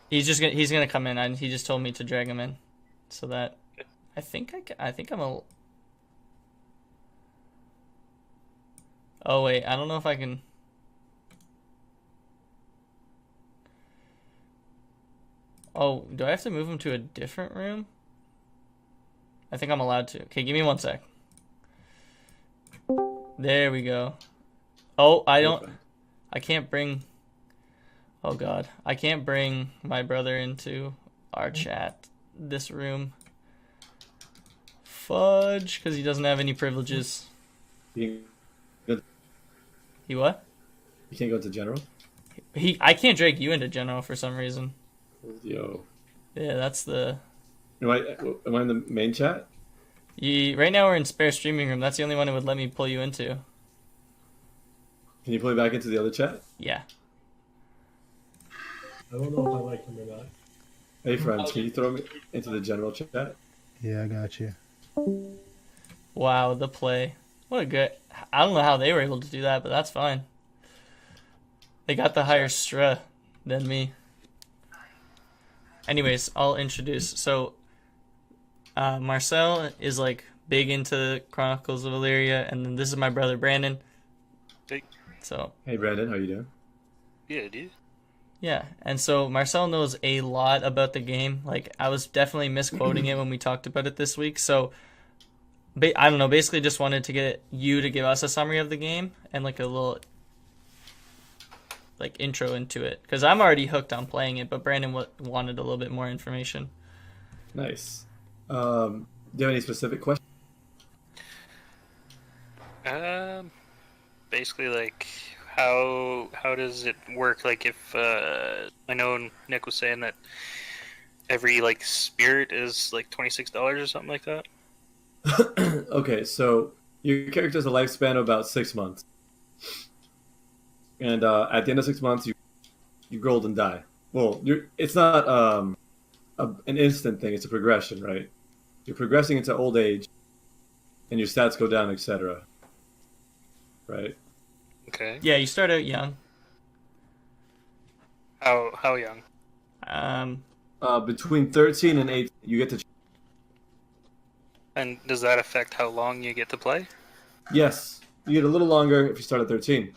He's gonna come in. He just told me to drag him in, so that I think I'm a. Oh wait, I don't know if I can. Oh, do I have to move him to a different room? I think I'm allowed to. Okay, give me 1 sec. There we go. Oh, I can't bring. Oh God, I can't bring my brother into our chat. This room. Fudge, because he doesn't have any privileges. You can go, He what? you can't go to general? I can't drag you into general for some reason. Yo. Yeah, that's the. Am I in the main chat? Right now we're in spare streaming room. That's the only one it would let me pull you into. Can you pull me back into the other chat? Yeah. I don't know if I like him or not. Hey friends, can you throw me into the general chat? Yeah, I got you. Wow, the play. What a good. I don't know how they were able to do that, but that's fine. They got the higher stra than me. Anyways, I'll introduce. So, Marcel is like big into Chronicles of Elyria, and then this is my brother Brandon. Hey. So. Hey Brandon, how you doing? Yeah, dude. Yeah, and so Marcel knows a lot about the game. Like, I was definitely misquoting it when we talked about it this week. So, I don't know. Basically, just wanted to get you to give us a summary of the game and like a little like intro into it, because I'm already hooked on playing it, but Brandon wanted a little bit more information. Nice. Do you have any specific questions? Basically, like, how does it work? Like, if I know Nick was saying that every like spirit is like $26 or something like that. Okay, so your character has a lifespan of about 6 months, and at the end of 6 months, you gold and die. Well, it's not an instant thing; it's a progression, right? You're progressing into old age, and your stats go down, etc. Right? Okay. Yeah, you start out young. How young? Between 13 and 18, you get to. And does that affect how long you get to play? Yes, you get a little longer if you start at 13.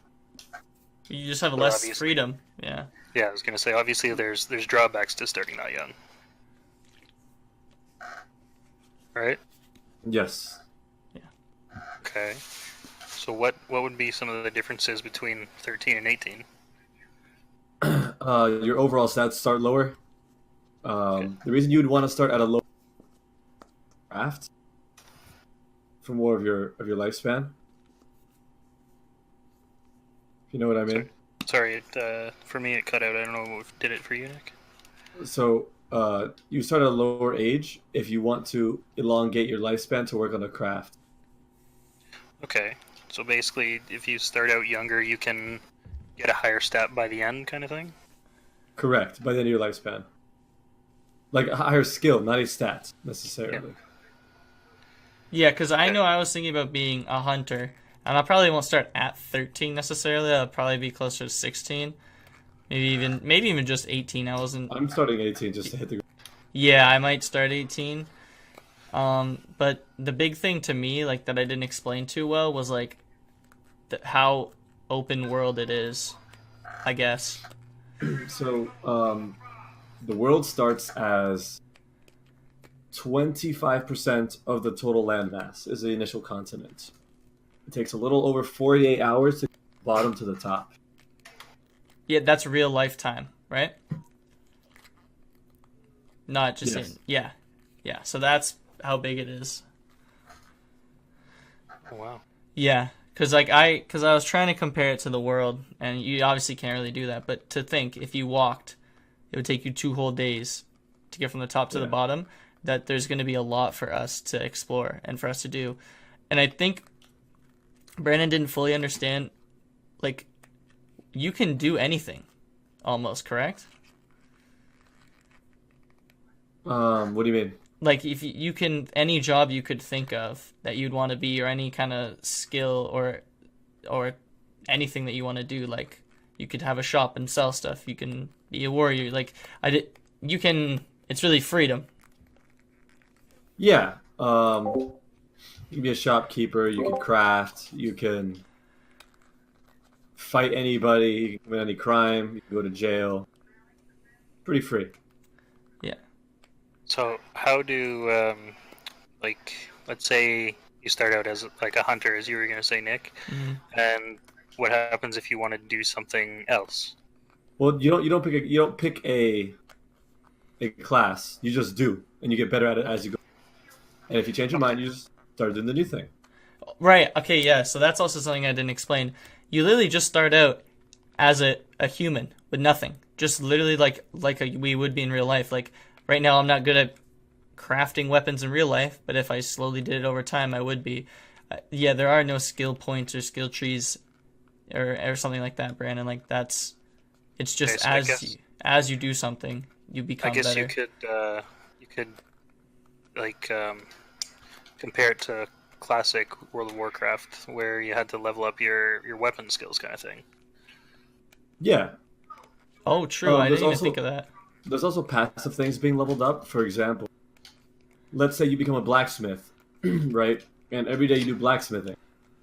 You just have Well, less obviously. freedom. Yeah. Yeah, I was gonna say obviously there's drawbacks to starting that young. Right? Yes. Okay. So what would be some of the differences between 13 and 18? Your overall stats start lower. The reason you would want to start at a low craft for more of your lifespan. If you know what I mean. Sorry, for me it cut out. I don't know what did it for you, Nick. So you start at a lower age if you want to elongate your lifespan to work on a craft. Okay. So basically, if you start out younger, you can get a higher stat by the end, kind of thing. Correct. By the end of your lifespan. Like a higher skill, not a stat necessarily. Yeah, because I know I was thinking about being a hunter, and I probably won't start at 13 necessarily. I'll probably be closer to 16, maybe even just 18. I wasn't. I'm starting 18 just to hit the. Yeah, I might start 18. But the big thing to me, like that I didn't explain too well, was like how open world it is, I guess. So the world starts as 25% of the total landmass is the initial continent. It takes a little over 48 hours to get from the bottom to the top. Yeah, that's real lifetime, right? Not just Yes. yeah. So that's how big it is. Oh, wow. Yeah, because I was trying to compare it to the world, and you obviously can't really do that. But to think, if you walked, it would take you 2 whole days to get from the top to the bottom. That there's going to be a lot for us to explore and for us to do, and I think Brandon didn't fully understand. Like, you can do anything, almost, correct? What do you mean? Like, if you can, any job you could think of that you'd want to be, or any kind of skill or anything that you want to do, like You could have a shop and sell stuff. You can be a warrior. Like you can. It's really freedom. Yeah. You can be a shopkeeper. You can craft. You can fight anybody. You can commit any crime. You can go to jail. Pretty free. Yeah. So how do like, let's say you start out as like a hunter, as you were gonna say, Nick, and what happens if you want to do something else? Well, you don't pick a class. You just do, and you get better at it as you go. And if you change your mind, you just start doing the new thing. Right. Okay. Yeah. So that's also something I didn't explain. You literally just start out as a human with nothing. Just literally like we would be in real life. Like right now, I'm not good at crafting weapons in real life, but if I slowly did it over time, I would be. Yeah, there are no skill points or skill trees or something like that, Brandon. Like it's just Okay, so as you do something, you become I guess better. you could like compare it to classic World of Warcraft, where you had to level up your weapon skills, kind of thing. Yeah. Oh, true. I there's didn't even also- think of that. There's also passive things being leveled up. For example, let's say you become a blacksmith, right? And every day you do blacksmithing,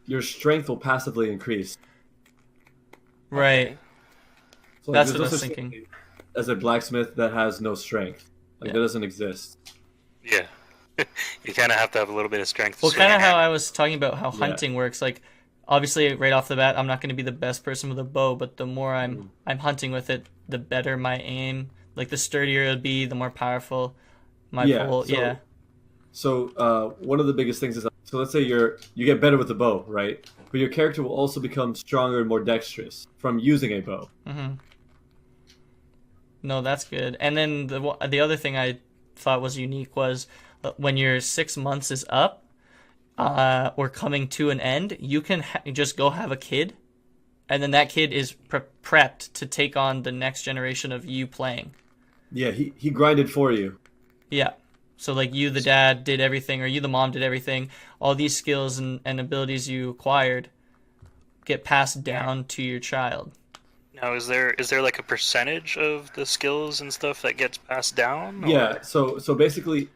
your strength will passively increase. Right. So, That's there's what I no was such thinking. thing as a blacksmith that has no strength. Like Yeah. that doesn't exist. Yeah, you kind of have to have a little bit of strength. to Well, swing kind a of how hammer. I was talking about how Yeah. hunting works. Like, obviously, right off the bat, I'm not going to be the best person with a bow, but the more I'm hunting with it, the better my aim. Like, the sturdier it'll be, the more powerful my Yeah, pull. so- Yeah. So one of the biggest things is, so let's say you get better with the bow, right? But your character will also become stronger and more dexterous from using a bow. Mm-hmm. No, that's good. And then the other thing I thought was unique was when your 6 months is up, or coming to an end, you can just go have a kid, and then that kid is prepped to take on the next generation of you playing. Yeah, he grinded for you. Yeah. So like you, the dad, did everything, or you, the mom, did everything. All these skills and abilities you acquired get passed down to your child. Now, is there like a percentage of the skills and stuff that gets passed down? Yeah, or- so basically,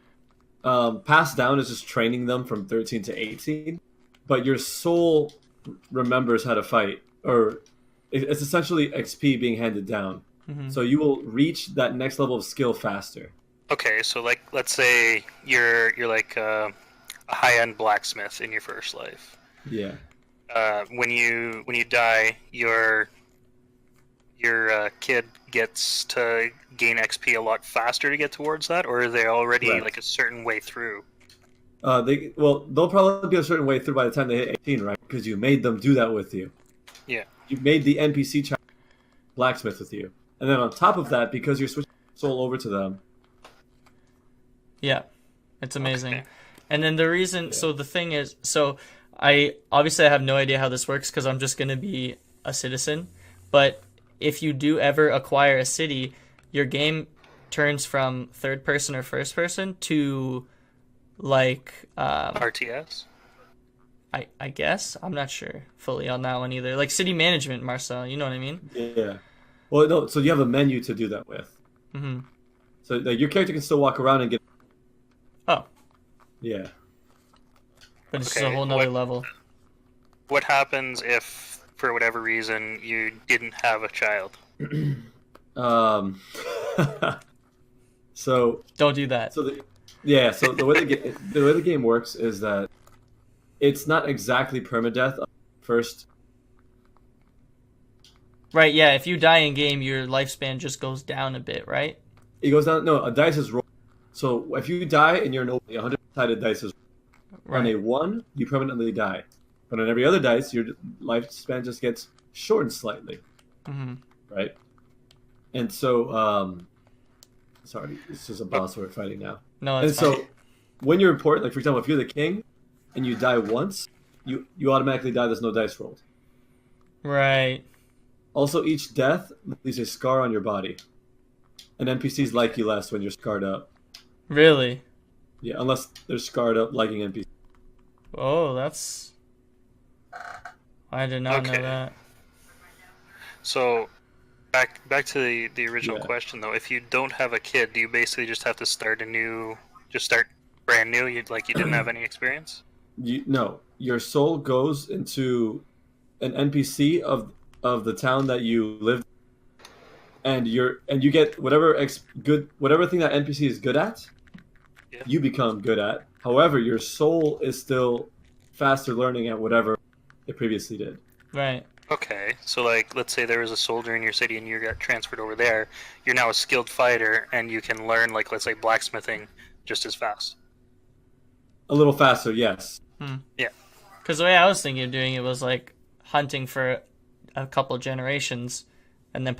passed down is just training them from 13 to 18, but your soul remembers how to fight, or it's essentially XP being handed down. Mhm. So you will reach that next level of skill faster. Okay, so like, let's say you're like a high-end blacksmith in your first life. Yeah. When you die, your kid gets to gain XP a lot faster to get towards that, or are they already Correct. like a certain way through? They'll probably be a certain way through by the time they hit 18, right? Because you made them do that with you. Yeah. You made the NPC child blacksmith with you, and then on top of that, because you're switching soul over to them. Yeah, it's amazing. Okay. And then the reason, so the thing is, so I have no idea how this works because I'm just going to be a citizen. But if you do ever acquire a city, your game turns from third person or first person to like, RTS? I guess, I'm not sure fully on that one either. Like city management, Marcel, you know what I mean? Yeah. Well, no. So you have a menu to do that with. Mm-hmm. So like, your character can still walk around and get. Oh, Yeah. but it's just Okay, a whole nother what- level. What happens if, for whatever reason, you didn't have a child? Um. so Don't do that. so the way the game works is that it's not exactly permadeath first. Right, yeah, if you die in game, your lifespan just goes down a bit, right? It goes down. No, a dice is rolled. So if you die and you're an 100-sided dice is on a Right. 1, you permanently die. But on every other dice, your lifespan just gets shortened slightly, Mm-hmm. right? And so, sorry, this is a boss we're fighting now. No, And it's so, fine. when you're important, like for example, if you're the king and you die once, you automatically die. There's no dice rolled. Right. Also, each death leaves a scar on your body, and NPCs like you less when you're scarred up. Really? Yeah, unless they're scarred up liking NPCs. Oh, that's... I did not know Okay. that. So Back to the original Yeah. question though. If you don't have a kid, do you basically just have to start brand new? You didn't have any experience. No, your soul goes into an NPC of the town that you lived, and you get whatever thing that NPC is good at, Yeah. you become good at. However, your soul is still faster learning at whatever it previously did. Right. Okay, so let's say there was a soldier in your city and you got transferred over there. You're now a skilled fighter, and you can learn let's say blacksmithing just as fast. A little faster, yes. Yeah. Because the way I was thinking of doing it was like hunting for a couple generations, and then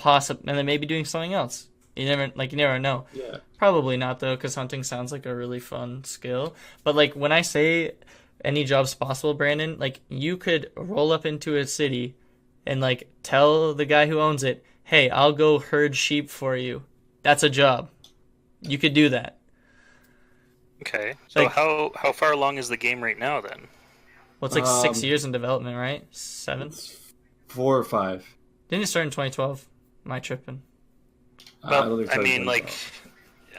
maybe doing something else. You never know. Yeah. Probably not though, because hunting sounds like a really fun skill. But like when I say any job's possible, Brandon, like you could roll up into a city and like tell the guy who owns it, "Hey, I'll go herd sheep for you." That's a job. You could do that. Okay, so Like- how far along is the game right now then? Well, it's like 6 years in development, right? 7? It's 4 or 5. Didn't it start in 2012? Am I tripping? I don't think I so.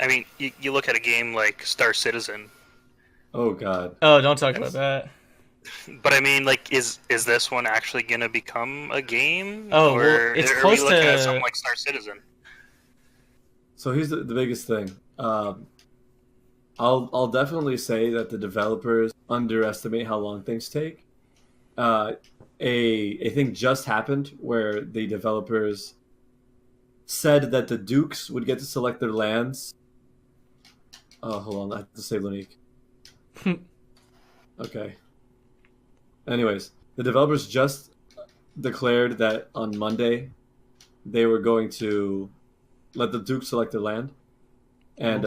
mean, you look at a game like Star Citizen, Oh god. Oh, don't talk about that. but I mean, is this one actually gonna become a game? Oh, well, or it's are close we looking at to- something like Star Citizen? So here's the biggest thing. I'll definitely say that the developers underestimate how long things take. A thing just happened where the developers said that the dukes would get to select their lands. Oh, hold on, I have to say Lunique. Okay. Anyways, the developers just declared that on Monday they were going to let the dukes select their land, and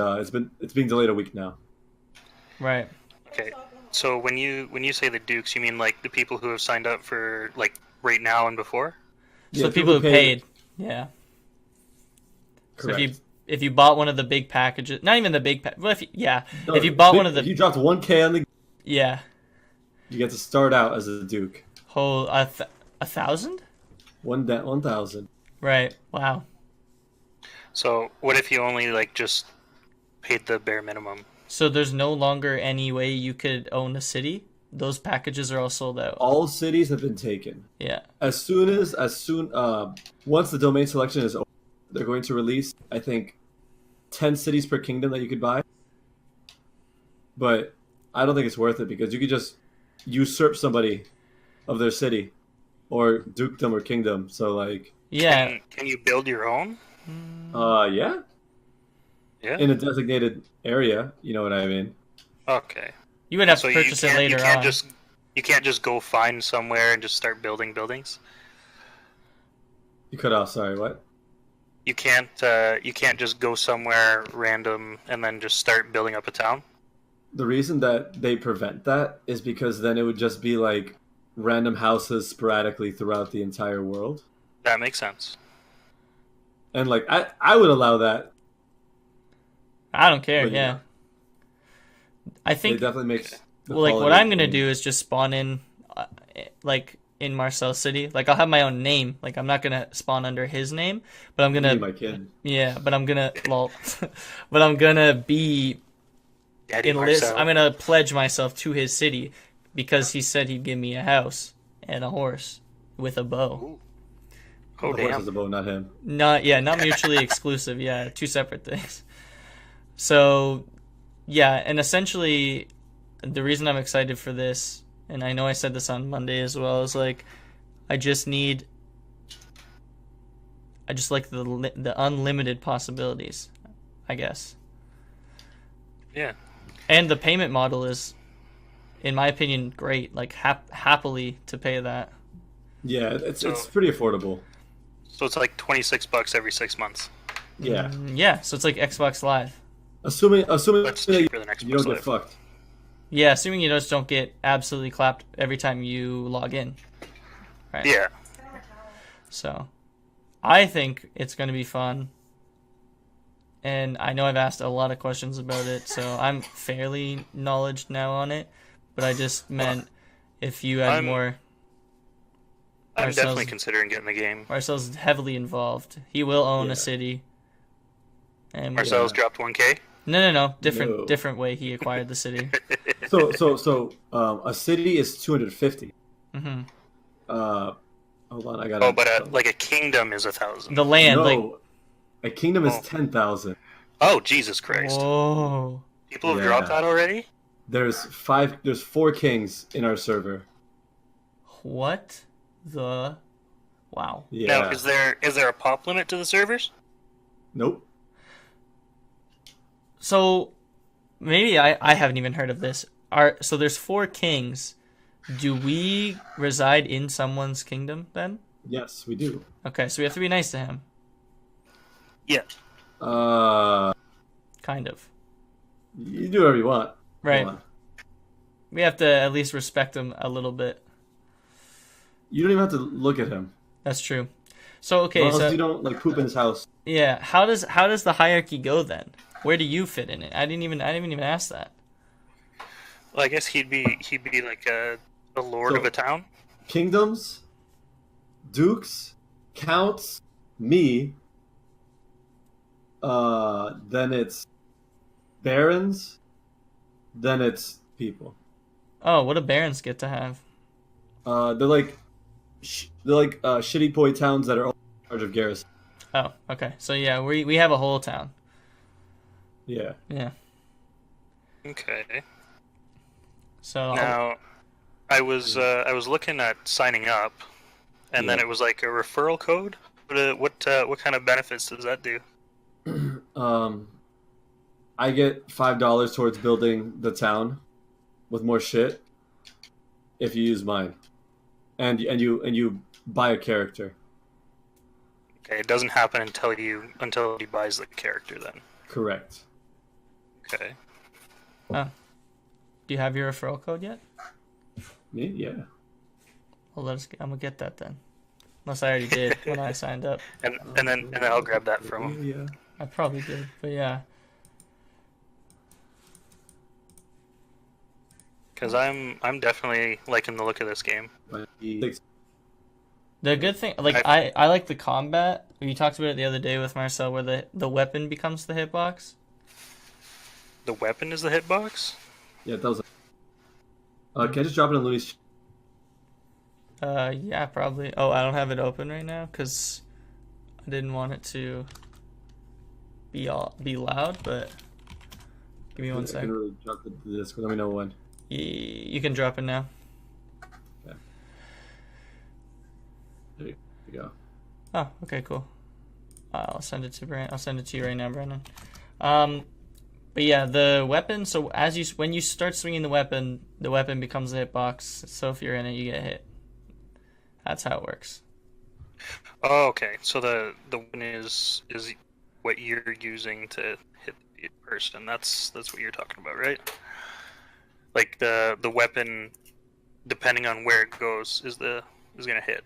it's being delayed a week now. Right. Okay, so when you say the Dukes, you mean like the people who have signed up for right now and before? So Yeah, people who paid. Yeah. Correct. So if you bought one of the big packages, not even the big pack. Well, No, if you bought one of if the you dropped 1K on the, yeah, you get to start out as a duke. whole 1,000. 1,000. Right. Wow. So what if you only just paid the bare minimum? So there's no longer any way you could own a city. Those packages are all sold out. All cities have been taken. Yeah. Once the domain selection is over, they're going to release, I think, 10 cities per kingdom that you could buy. But I don't think it's worth it because you could just usurp somebody of their city or dukedom or kingdom. So Yeah. Can you build your own? yeah, Yeah. in a designated area, you know what I mean? Okay. You would have So to purchase it later on. You can't just go find somewhere and just start building buildings. You cut off, sorry, what? You can't just go somewhere random and then just start building up a town. The reason that they prevent that is because then it would just be random houses sporadically throughout the entire world. That makes sense. And I would allow that. I don't care. But, Yeah. I It think definitely makes the what quality I'm of gonna the do game. is just spawn in, in Marcel City. I'll have my own name. I'm not gonna spawn under his name, but I'm Me, gonna my kid. but I'm gonna but I'm gonna be Daddy enlist. Marcel. I'm gonna pledge myself to his city because he said he'd give me a house and a horse with a bow. Ooh. Oh The horse damn. is a bow, not him. Not mutually exclusive. Yeah, two separate things. So, yeah, and essentially, the reason I'm excited for this, and I know I said this on Monday as well, is I just like the unlimited possibilities, I guess. Yeah. And the payment model is, in my opinion, great. Happily to pay that. Yeah, it's So- pretty affordable. So it's like $26 every 6 months. Yeah, Yeah, so it's like Xbox Live. assuming That's that cheaper than you don't Xbox get Live. fucked. Yeah, assuming you just don't get absolutely clapped every time you log in. Right. Yeah. So, I think it's going to be fun. And I know I've asked a lot of questions about it, so I'm fairly knowledgeable now on it. But I just meant if you had I'm- more. I'm Marcel's, definitely considering getting the game. Marcel's heavily involved. He will own Yeah. a city. And Marcel's dropped 1K. no. No. Different way he acquired the city. A city is 250. Hmm. Hold on, I got. Oh, but like a kingdom is 1,000. The land, no, like, a kingdom is Oh. 10,000. Oh, Jesus Christ! whoa, People have Yeah. dropped that already. There's 4 kings in our server. what the, wow. Yeah. Now, is there a pop limit to the servers? Nope. So maybe I haven't even heard of this. So there's 4 kings. Do we reside in someone's kingdom then? Yes, we do. Okay, so we have to be nice to him, Yeah. kind of. You do whatever you want. Right. Hold on. We have to at least respect him a little bit. You don't even have to look at him. That's true. So okay, As long so as you don't like poop in his house. yeah, how does the hierarchy go then? Where do you fit in it? I didn't even ask that. Well, I guess he'd be like a lord So- of a town. Kingdoms, dukes, counts, me. Then it's barons. Then it's people. Oh, what do barons get to have? They're like shitty boy towns that are all in charge of garrison. Oh, okay. So yeah, we have a whole town. Yeah. Yeah. Okay. So Now, I was looking at signing up, and then Yeah. it was like a referral code. What kind of benefits does that do? I get $5 towards building the town with more shit if you use mine, and you buy a character. Okay, it doesn't happen until he buys the character. Then. Correct. Okay. do you have your referral code yet? Me? Yeah. Well, I'm gonna get that then. Unless I already did when I signed up. And then I'll grab that from him. Yeah. I probably did, but yeah. Because I'm definitely liking the look of this game. The good thing, like I like the combat. We talked about it the other day with Marcel, where the weapon becomes the hitbox. The weapon is the hitbox. Yeah, that was. Can I just drop it in Louis? Yeah, probably. Oh, I don't have it open right now because I didn't want it to be loud. But give me one I sec. can really drop the disc. Let me know when. You can drop it now. There you go. Oh, okay, cool. I'll send it to I'll send it to you right now, Brendan. But yeah, the weapon. So when you start swinging the weapon becomes a hitbox. So if you're in it, you get hit. That's how it works. Oh, okay. So the weapon is what you're using to hit the person. That's what you're talking about, right? Like the weapon, depending on where it goes, is gonna hit.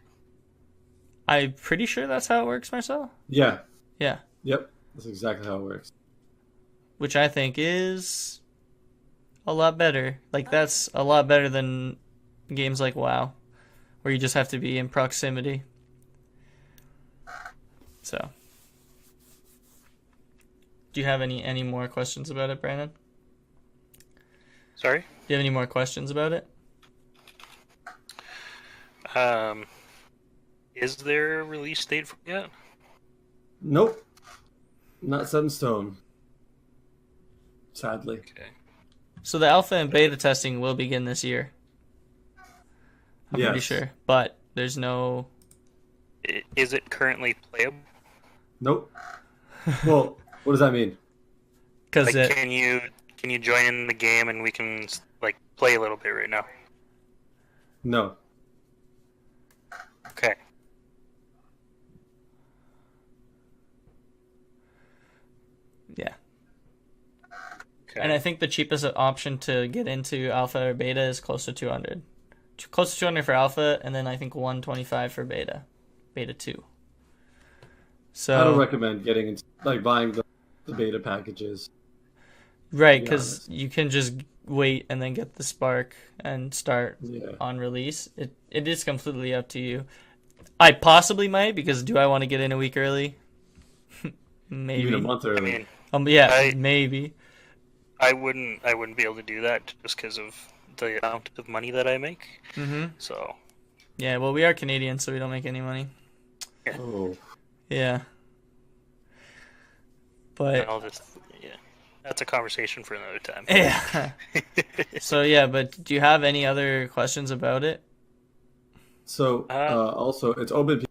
I'm pretty sure that's how it works, Marcel. Yeah. Yeah. Yep. That's exactly how it works. Which I think is a lot better. Like, that's a lot better than games like WoW, where you just have to be in proximity. So, do you have any more questions about it, Brandon? Sorry. Do you have any more questions about it? Is there a release date for it yet? Nope. Not set in stone. Sadly. Okay. So the alpha and beta testing will begin this year. I'm pretty Yes. sure, but there's no. Is it currently playable? Nope. Well, what does that mean? Because Like, can you join in the game and we can like play a little bit right now? No. Okay. yeah. Okay. And I think the cheapest option to get into alpha or beta is close to 200. Close to 200 for alpha, and then I think 125 for beta. Beta 2. So I don't recommend getting into, buying the beta packages. right, be because honest. you can just wait and then get the spark and start Yeah. on release. It is completely up to you. I possibly might, because do I want to get in a week early? Maybe. Even a month I early. mean, Yeah, maybe. I wouldn't be able to do that just because of the amount of money that I make. Mm-hmm. So Yeah, well, we are Canadian, so we don't make any money. Oh. Yeah. But I'll just that's a conversation for another time. yeah. So yeah, but do you have any other questions about it? So also it's open,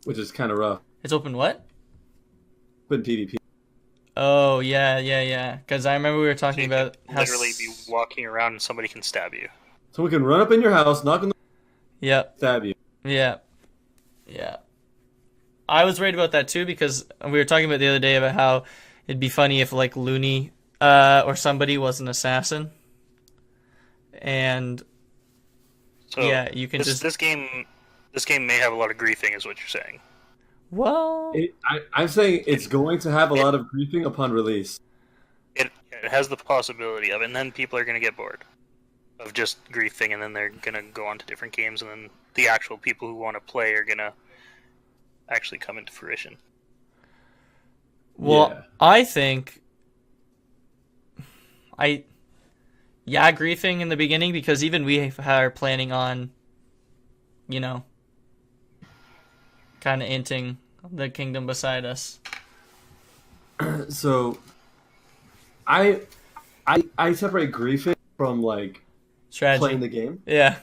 which is kind of rough. It's open what? Open PvP. Oh yeah. Because I remember we were talking You about could how literally be walking around and somebody can stab you. Someone can run up in your house, knock on the Yep. stab you. Yeah. I was worried about that too, because we were talking about the other day about how it'd be funny if like Looney or somebody was an assassin. And So yeah, you can this game may have a lot of griefing, is what you're saying. Well, I'm saying it's going to have a lot of griefing upon release. It has the possibility of it, and then people are going to get bored of just griefing, and then they're going to go on to different games, and then the actual people who want to play are going to actually come into fruition. well, Yeah. I think griefing in the beginning, because even we are planning on, kind of inting the kingdom beside us. So I separate griefing from like Strategy. playing the game. Yeah.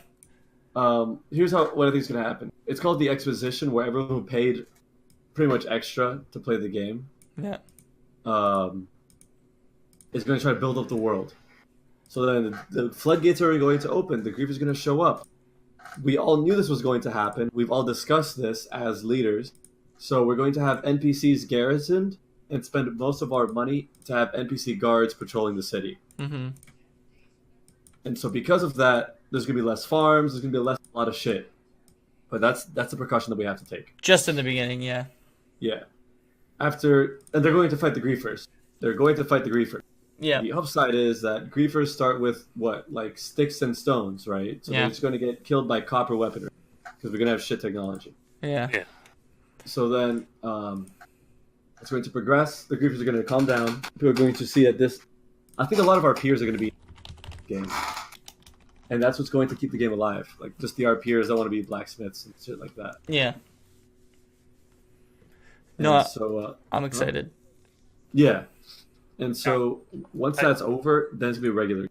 Here's what I think is going to happen. It's called the exposition, where everyone who paid pretty much extra to play the game Yeah. is going to try to build up the world. So then the floodgates are going to open. The grief is going to show up. We all knew this was going to happen. We've all discussed this as leaders. So we're going to have NPCs garrisoned and spend most of our money to have NPC guards patrolling the city. Mm-hmm. And so because of that, there's going to be less farms. There's going to be a lot of shit. But that's the precaution that we have to take. Just in the beginning, yeah. Yeah. And they're going to fight the griefers. They're going to fight the griefers. Yeah. The upside is that griefers start with what, like sticks and stones, right? So Yeah. they're just going to get killed by copper weaponry because we're going to have shit technology. Yeah. So then it's going to progress. The griefers are going to calm down. People are going to see that this. I think a lot of our peers are going to be in the game, and that's what's going to keep the game alive. Like just our peers that want to be blacksmiths and shit like that. Yeah. And No, so I'm excited. yeah. And so once that's over, then it's gonna be regular.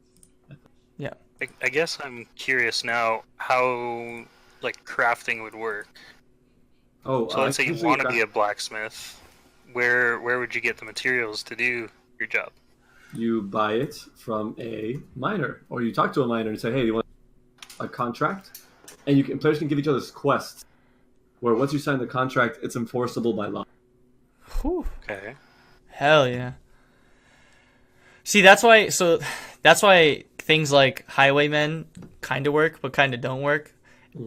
I guess I'm curious now how like crafting would work. Oh, So let's say you want to be a blacksmith. Where would you get the materials to do your job? You buy it from a miner, or you talk to a miner and say, "Hey, do you want a contract?" And players can give each other quests, where once you sign the contract, it's enforceable by law. Whew. Okay. Hell yeah. See, that's why things like Highwaymen kind of work, but kind of don't work.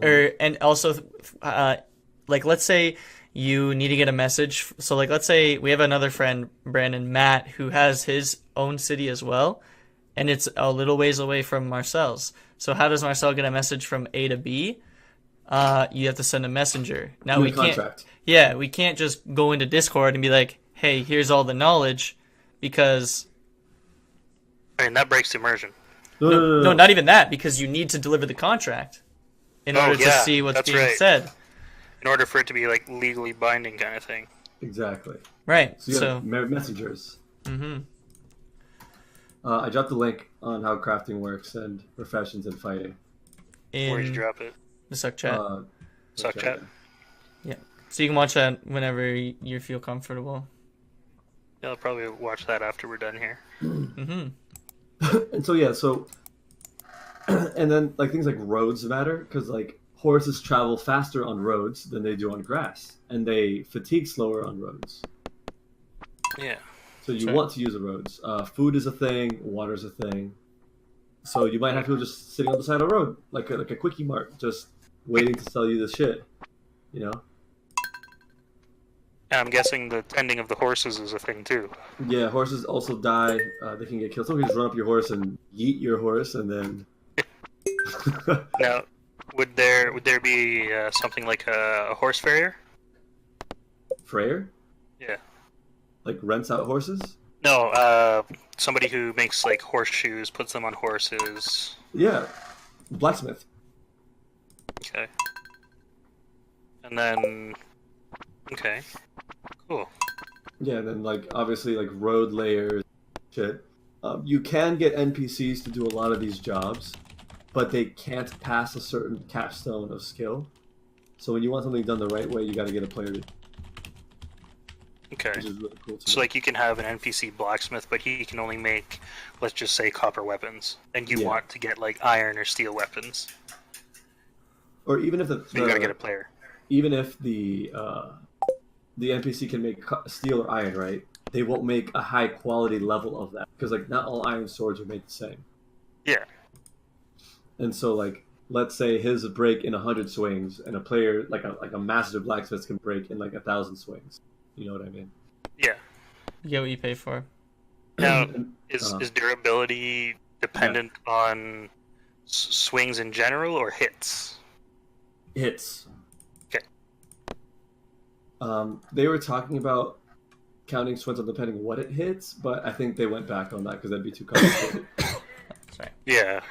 And also, like, let's say you need to get a message. So, like, let's say we have another friend, Brandon, Matt, who has his own city as well, and it's a little ways away from Marcel's. So how does Marcel get a message from A to B? You have to send a messenger. Now we can't. Contract. Yeah, we can't just go into Discord and be like, "Hey, here's all the knowledge," because And that breaks immersion. no, not even that, because you need to deliver the contract in order to see what's that's being right. said. In order for it to be like legally binding kind of thing. Exactly. Right. So you So, have messengers. mm-hmm. I dropped the link on how crafting works and professions in fighting. Where'd you In drop it? the Suck Chat. Suck chat. So you can watch that whenever you feel comfortable. Yeah, I'll probably watch that after we're done here. Mm-hmm. And so and then like things like roads matter because like horses travel faster on roads than they do on grass, and they fatigue slower on roads. Yeah. So you Sure. want to use the roads. Food is a thing. Water is a thing. So you might have people just sitting on the side of the road, like a quickie mart, just waiting to sell you the shit. You know? And I'm guessing the tending of the horses is a thing too. Yeah, horses also die. They can get killed. Someone can just run up your horse and yeet your horse, and then. Now, Would there be something like a horse farrier? Freyr? Yeah. Like rents out horses? No, somebody who makes like horseshoes, puts them on horses. Yeah. Blacksmith. Okay. And then, okay, cool. Yeah, and then like obviously like road layers, shit. You can get NPCs to do a lot of these jobs, but they can't pass a certain capstone of skill. So when you want something done the right way, you got to get a player to, Okay. which is really cool. To So like you can have an NPC blacksmith, but he can only make, let's just say, copper weapons, and you Yeah. want to get like iron or steel weapons. Or even if So you gotta get a player. even if the NPC can make steel or iron, right? They won't make a high quality level of that because like not all iron swords are made the same. Yeah. And so like let's say his break in 100 swings, and a player like a master blacksmith can break in like 1,000 swings. You know what I mean? Yeah. You get what you pay for. Now, And, is durability dependent on swings in general or hits? hits. Okay. They were talking about counting swings on depending what it hits, but I think they went back on that because that'd be too complicated. That's right. Yeah.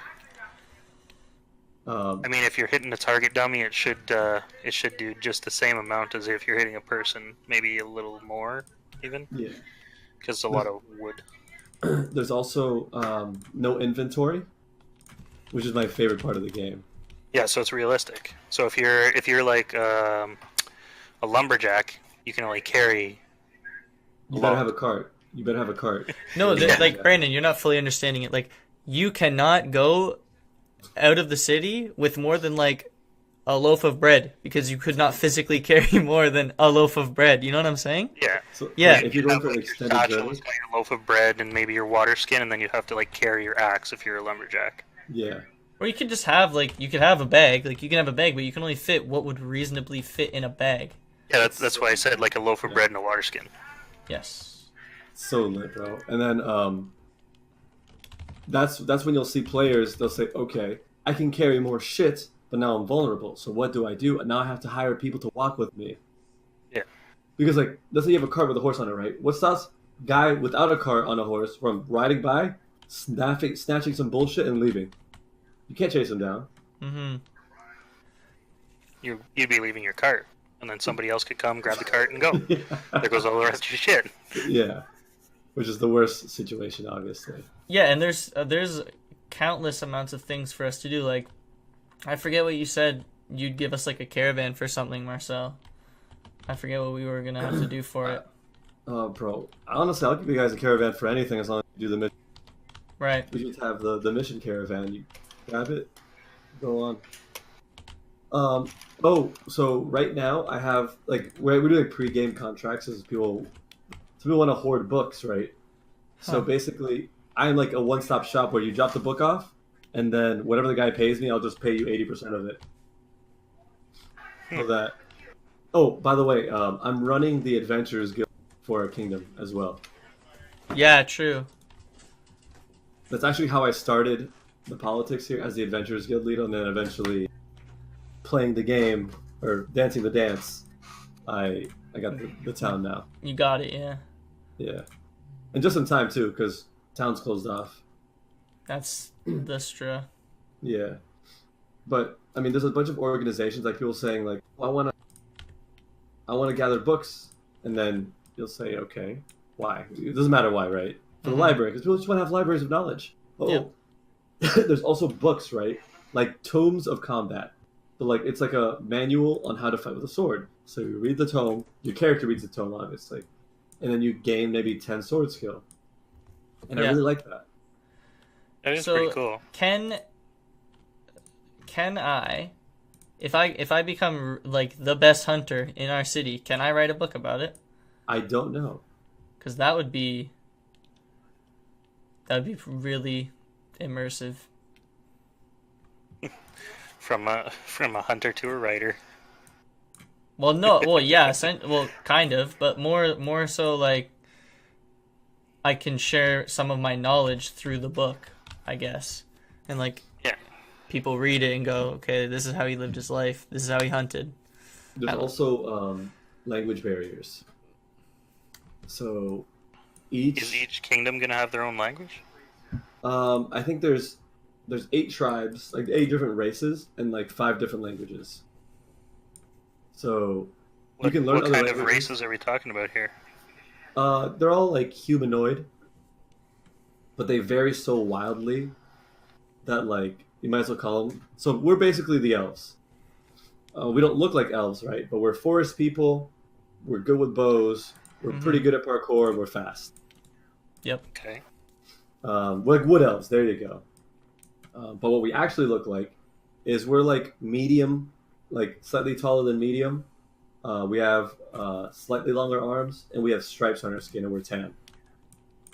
Um, I mean, if you're hitting a target dummy, it should do just the same amount as if you're hitting a person, maybe a little more, even, yeah. because it's a lot of wood. There's also no inventory, which is my favorite part of the game. Yeah, so it's realistic. So if you're like a lumberjack, you can only carry. You better have a cart. You better have a cart. No, Yeah. like Brandon, you're not fully understanding it. Like you cannot go out of the city with more than like a loaf of bread because you could not physically carry more than a loaf of bread. You know what I'm saying? Yeah. So, Yeah. if you're going for an Your extended satchel journey, has got your loaf of bread and maybe your water skin, and then you have to like carry your axe if you're a lumberjack. yeah. Or you could just have like you could have a bag. Like you can have a bag, but you can only fit what would reasonably fit in a bag. Yeah, that's why I said like a loaf of bread and a water skin. Yes. So lit, bro. And then that's when you'll see players. They'll say, "Okay, I can carry more shit, but now I'm vulnerable. So what do? Now I have to hire people to walk with me." Yeah. Because like, let's say you have a cart with a horse on it, right? What stops guy without a cart on a horse from riding by, snatching some bullshit and leaving? You can't chase him down. Mm-hmm. You'd be leaving your cart, and then somebody else could come, grab the cart, and go. There goes all the rest of your shit. Yeah, which is the worst situation, obviously. Yeah, and there's countless amounts of things for us to do. Like, I forget what you said. You'd give us like a caravan for something, Marcel. I forget what we were gonna have to do for it. Oh, bro. Honestly, I'll give you guys a caravan for anything as long as you do the mission. Right. We just have the mission caravan. You grab it, go on. So right now I have like we're doing pre-game contracts as people want to hoard books, right? So Huh. basically, I'm like a one-stop shop where you drop the book off, and then whatever the guy pays me, I'll just pay you 80% of it. So that. Oh, by the way, I'm running the Adventurers Guild for our kingdom as well. Yeah, true. That's actually how I started the politics here as the Adventurers Guild leader, and then eventually playing the game or dancing the dance. I got the town now. You got it. Yeah. Yeah, and just in time too, because town's closed off. That's true. Yeah, but I mean, there's a bunch of organizations like people saying like, I want to gather books, and then you'll say, okay, why? It doesn't matter why, right? For the Mhm. library, because people just want to have libraries of knowledge. Oh, there's also books, right? Like tomes of combat. So like it's like a manual on how to fight with a sword. So you read the tome, your character reads the tome, obviously, and then you gain maybe 10 sword skill. And I Yeah. really like that. That is So- pretty cool. Can I, if I become like the best hunter in our city, can I write a book about it? I don't know. Because that'd be really immersive. From a hunter to a writer. Well, no, well, yeah, well, kind of, but more so like I can share some of my knowledge through the book, I guess, and like Yeah. people read it and go, okay, this is how he lived his life. This is how he hunted. There's also language barriers. So Is each kingdom gonna have their own language? I think there's 8 tribes, like 8 different races, and like 5 different languages. So you can learn what other kind of languages. races are we talking about here? They're all like humanoid, but they vary so wildly that like you might as well call them. So we're basically the elves. We don't look like elves, right? But we're forest people. We're good with bows. We're pretty good at parkour. And we're fast. Yep. Okay. We're like wood elves. There you go. But what we actually look like is we're like medium, like slightly taller than medium. We have slightly longer arms, and we have stripes on our skin, and we're tan.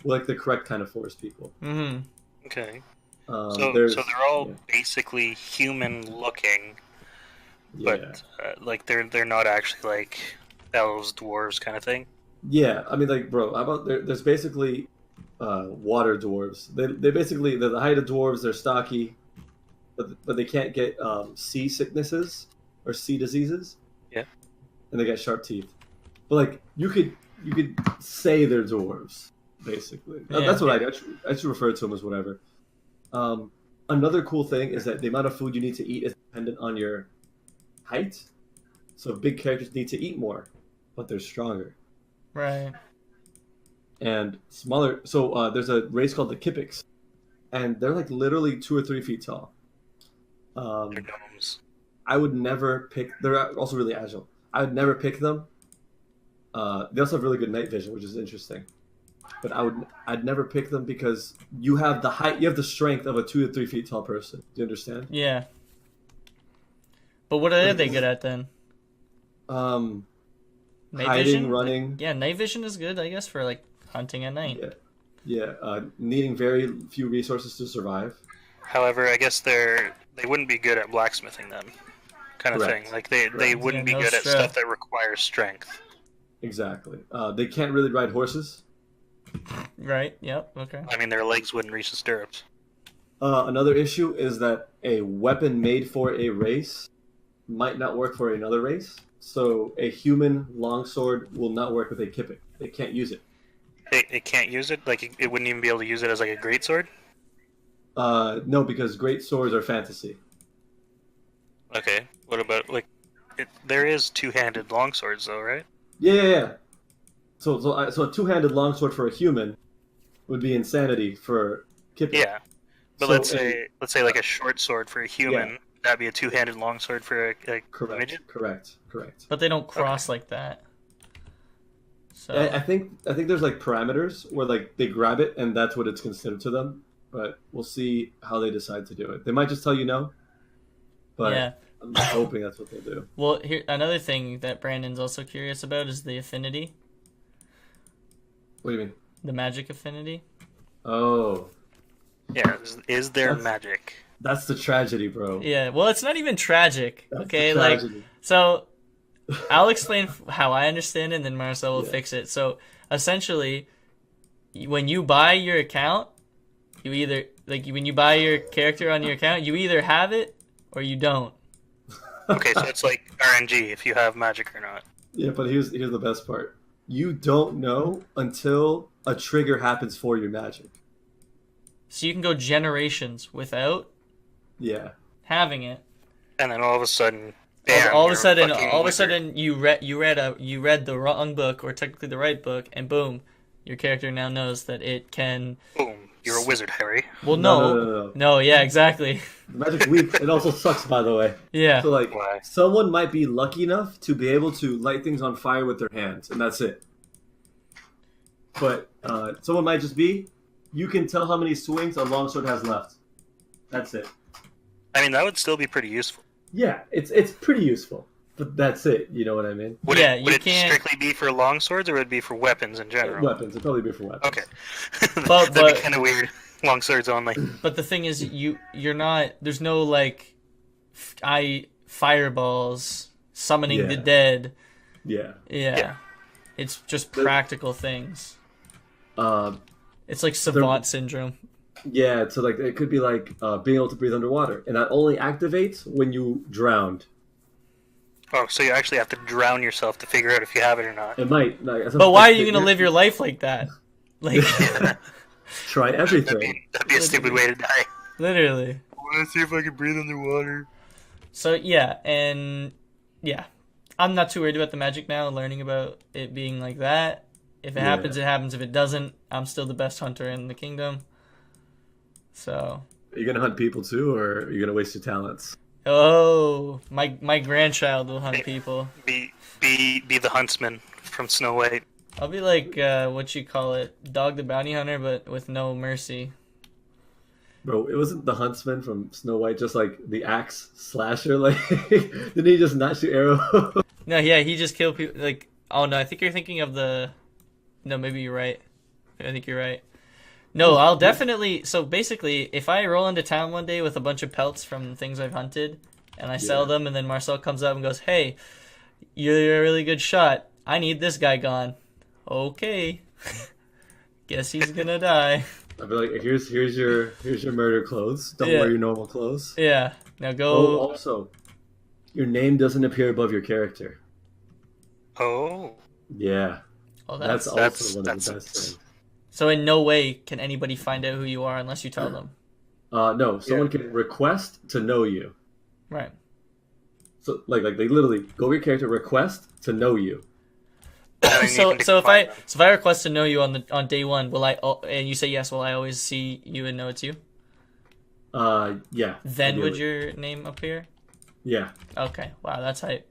We're like the correct kind of forest people. Mm-hmm. Okay. So So they're all basically human-looking, but like they're not actually like elves, dwarves kind of thing. yeah. I mean, like, bro, how about there's basically water dwarves. They're the height of dwarves. They're stocky, but they can't get sea sicknesses or sea diseases. Yeah. And they got sharp teeth. But like you could say they're dwarves, basically. That's what I should refer to them as whatever. Another cool thing is that the amount of food you need to eat is dependent on your height. So big characters need to eat more, but they're stronger. Right. And smaller. So there's a race called the Kippiks, and they're like literally 2 or 3 feet tall. They're gnomes. I would never pick. They're also really agile. I would never pick them. They also have really good night vision, which is interesting. But I'd never pick them because you have the height, you have the strength of a 2 to 3 feet tall person. Do you understand? Yeah. But what are they good at then? Hiding, vision? running. Yeah, night vision is good, I guess, for like hunting at night. Yeah. Needing very few resources to survive. However, I guess they wouldn't be good at blacksmithing then, kind of Correct. thing. Like they wouldn't be no good at strength. stuff that requires strength. Exactly. They can't really ride horses. Right. Yep. Okay. I mean, their legs wouldn't reach the stirrups. Another issue is that a weapon made for a race might not work for another race. So a human longsword will not work with a Kippik. They can't use it. It can't use it. Like it wouldn't even be able to use it as like a greatsword. No, because great swords are fantasy. Okay. What about like? There is two-handed longswords though, right? Yeah. So a two-handed longsword for a human would be insanity for Kippik. Yeah. But So let's say like a short sword for a human. Yeah. That'd be a two-handed longsword for a midget. Correct. But they don't cross like that. So I think there's like parameters where like they grab it and that's what it's considered to them. But we'll see how they decide to do it. They might just tell you no. But yeah. I'm hoping that's what they'll do. Well, here another thing that Brandon's also curious about is the affinity, What do you mean? the magic affinity. Oh, Yeah. Is there That's- magic? that's the tragedy, bro. Yeah. Well, it's not even tragic. That's Okay. the Like tragedy. so. I'll explain how I understand it, and then Marcel will Yeah. fix it. So essentially, when you buy your account, you either when you buy your character on your account, you either have it or you don't. Okay, so it's like RNG if you have magic or not. Yeah, but here's the best part. You don't know until a trigger happens for your magic. So you can go generations without Yeah. having it. And then all of a sudden, bam, all of you're a sudden, fucking wizard. you read the wrong book or technically the right book, and boom, your character now knows that it can. Boom, you're a wizard, Harry. Well, No. no, yeah, exactly, The magic's weak. It also sucks, by the way. yeah. So like, Why? someone might be lucky enough to be able to light things on fire with their hands, and that's it. But someone might just be. You can tell how many swings a longsword has left. That's it. I mean, that would still be pretty useful. Yeah, it's pretty useful, but that's it. You know what I mean? Would Yeah, it, you would it can't- strictly be for longswords, or would it be for weapons in general? Weapons. It'd probably be for weapons. Okay. But- That'd be kind of weird. Longswords only. But the thing is, you're not. There's no like, fireballs summoning the Yeah. dead. Yeah. Yeah. It's just practical things. Um, It's like savant syndrome. Yeah, so like it could be like being able to breathe underwater, and that only activates when you drowned. Oh, so you actually have to drown yourself to figure out if you have it or not. It might, like, But why are you gonna live your life like that? Like, try That'd everything. be a stupid way to die. literally. I want to see if I can breathe underwater. So yeah, and yeah, I'm not too worried about the magic now. Learning about it being like that. If it happens, it happens. If it doesn't, I'm still the best hunter in the kingdom. So. Are you gonna hunt people too, or are you gonna waste your talents? Oh, my grandchild will hunt people. Be the huntsman from Snow White. I'll be like what you call it, Dog the Bounty Hunter, but with no mercy. Bro, it wasn't the huntsman from Snow White just like the axe slasher? Like, didn't he just not shoot arrow? No, yeah, he just killed people. Like, oh no, I think you're thinking of the. No, maybe you're right. I think you're right. No, I'll definitely. So basically, if I roll into town one day with a bunch of pelts from things I've hunted, and I sell them, and then Marcel comes up and goes, "Hey, you're a really good shot. I need this guy gone." Okay, guess he's gonna die. I'd be like, here's your murder clothes. Don't wear your normal clothes. Yeah, now go. Oh, also, your name doesn't appear above your character. Oh. Yeah, Oh, that's also one of the best things. So in no way can anybody find out who you are unless you tell them. No, someone can request to know you. Right. So like they literally go over your character, request to know you. So if I request to know you on day one, will I? And you say yes, will I always see you and know it's you? Yeah. Then ideally. would your name appear? Yeah. Okay. Wow, that's hype.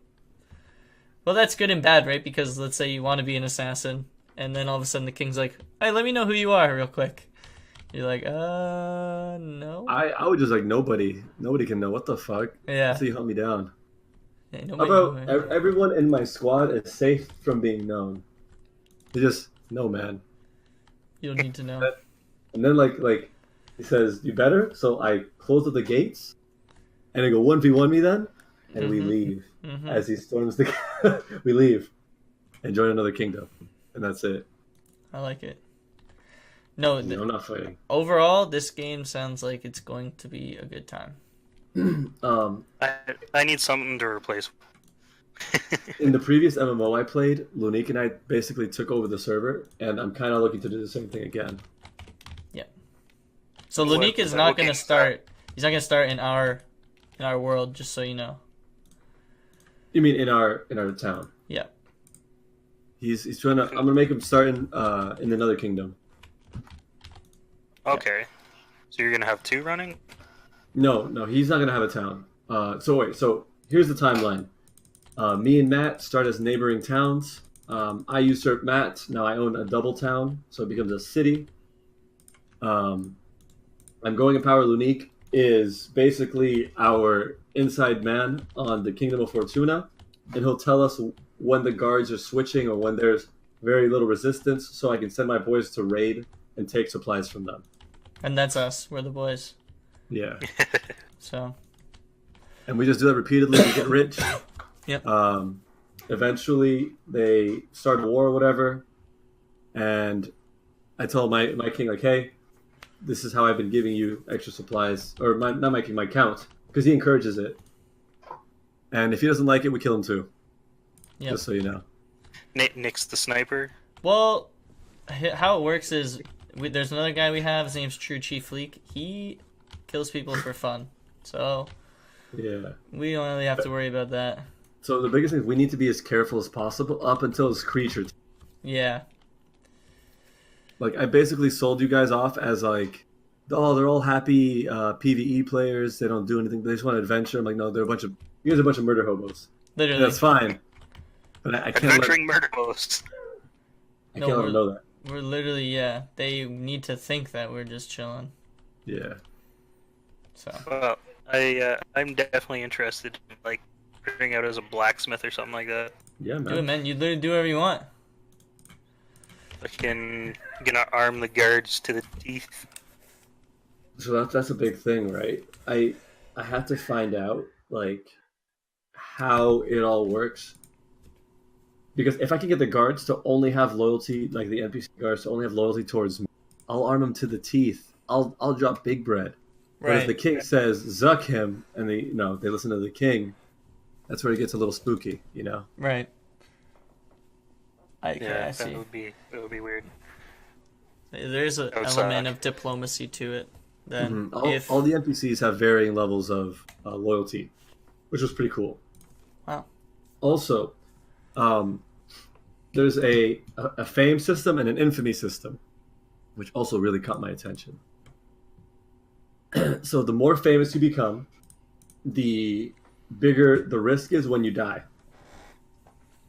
Well, that's good and bad, right? Because let's say you want to be an assassin, and then all of a sudden the king's like, "Hey, let me know who you are, real quick." You're like, no. I would just like nobody can know what the fuck. Yeah. So you hunt me down. Yeah, How about everyone in my squad is safe from being known? They just no, man. You don't need to know. And then like he says, "You better." So I close up the gates, and I go 1v1 me then, and we leave as he storms the. We leave, and join another kingdom, and that's it. I like it. No, I'm not fighting. Overall, this game sounds like it's going to be a good time. I need something to replace. In the previous MMO I played, Lunique and I basically took over the server, and I'm kind of looking to do the same thing again. Yeah. So Lunique is not going to start. He's not going to start in our world. Just so you know. You mean in our town? Yeah. He's trying to. I'm gonna make him start in another kingdom. Okay. So you're gonna have two running? No, he's not gonna have a town. So here's the timeline. Me and Matt start as neighboring towns. I usurp Matt. Now I own a double town, so it becomes a city. I'm going in power. Lunique is basically our inside man on the Kingdom of Fortuna, and he'll tell us when the guards are switching or when there's very little resistance, so I can send my boys to raid and take supplies from them. And that's us. We're the boys. Yeah. So. And we just do that repeatedly to get rich. Yep. Eventually, they start a war or whatever, and I told my king, like, hey, this is how I've been giving you extra supplies, or not my king, my count, because he encourages it. And if he doesn't like it, we kill him too. Yep. Just so you know. Nick's the sniper. Well, how it works is there's another guy we have. His name's True Chief Leak. He kills people for fun. So yeah, we don't really have to worry about that. So the biggest thing is we need to be as careful as possible up until his creature. Yeah. Like I basically sold you guys off as like, oh, they're all happy PvE players. They don't do anything. They just want adventure. I'm like, no, they're you guys are a bunch of murder hobos. Literally. That's fine. But I can't Adventuring murder hosts. I can't let them know that. We're literally, yeah. They need to think that we're just chilling. Yeah. So. Well, I'm definitely interested in like figuring out as a blacksmith or something like that. Yeah, man. Do it, man. You literally do whatever you want. Gonna arm the guards to the teeth. So that's a big thing, right? I have to find out like how it all works. Because if I can get the guards to only have loyalty, like the NPC guards to only have loyalty towards me, I'll arm them to the teeth. I'll drop big bread. But if the Right. king says zuck him, and they listen to the king, that's where it gets a little spooky, you know. Right. Okay, Yeah, I see. that would be weird. There's an That would element suck. of diplomacy to it. Then All the NPCs have varying levels of loyalty, which was pretty cool. Wow. Also, there's a fame system and an infamy system, which also really caught my attention. So the more famous you become, the bigger the risk is when you die.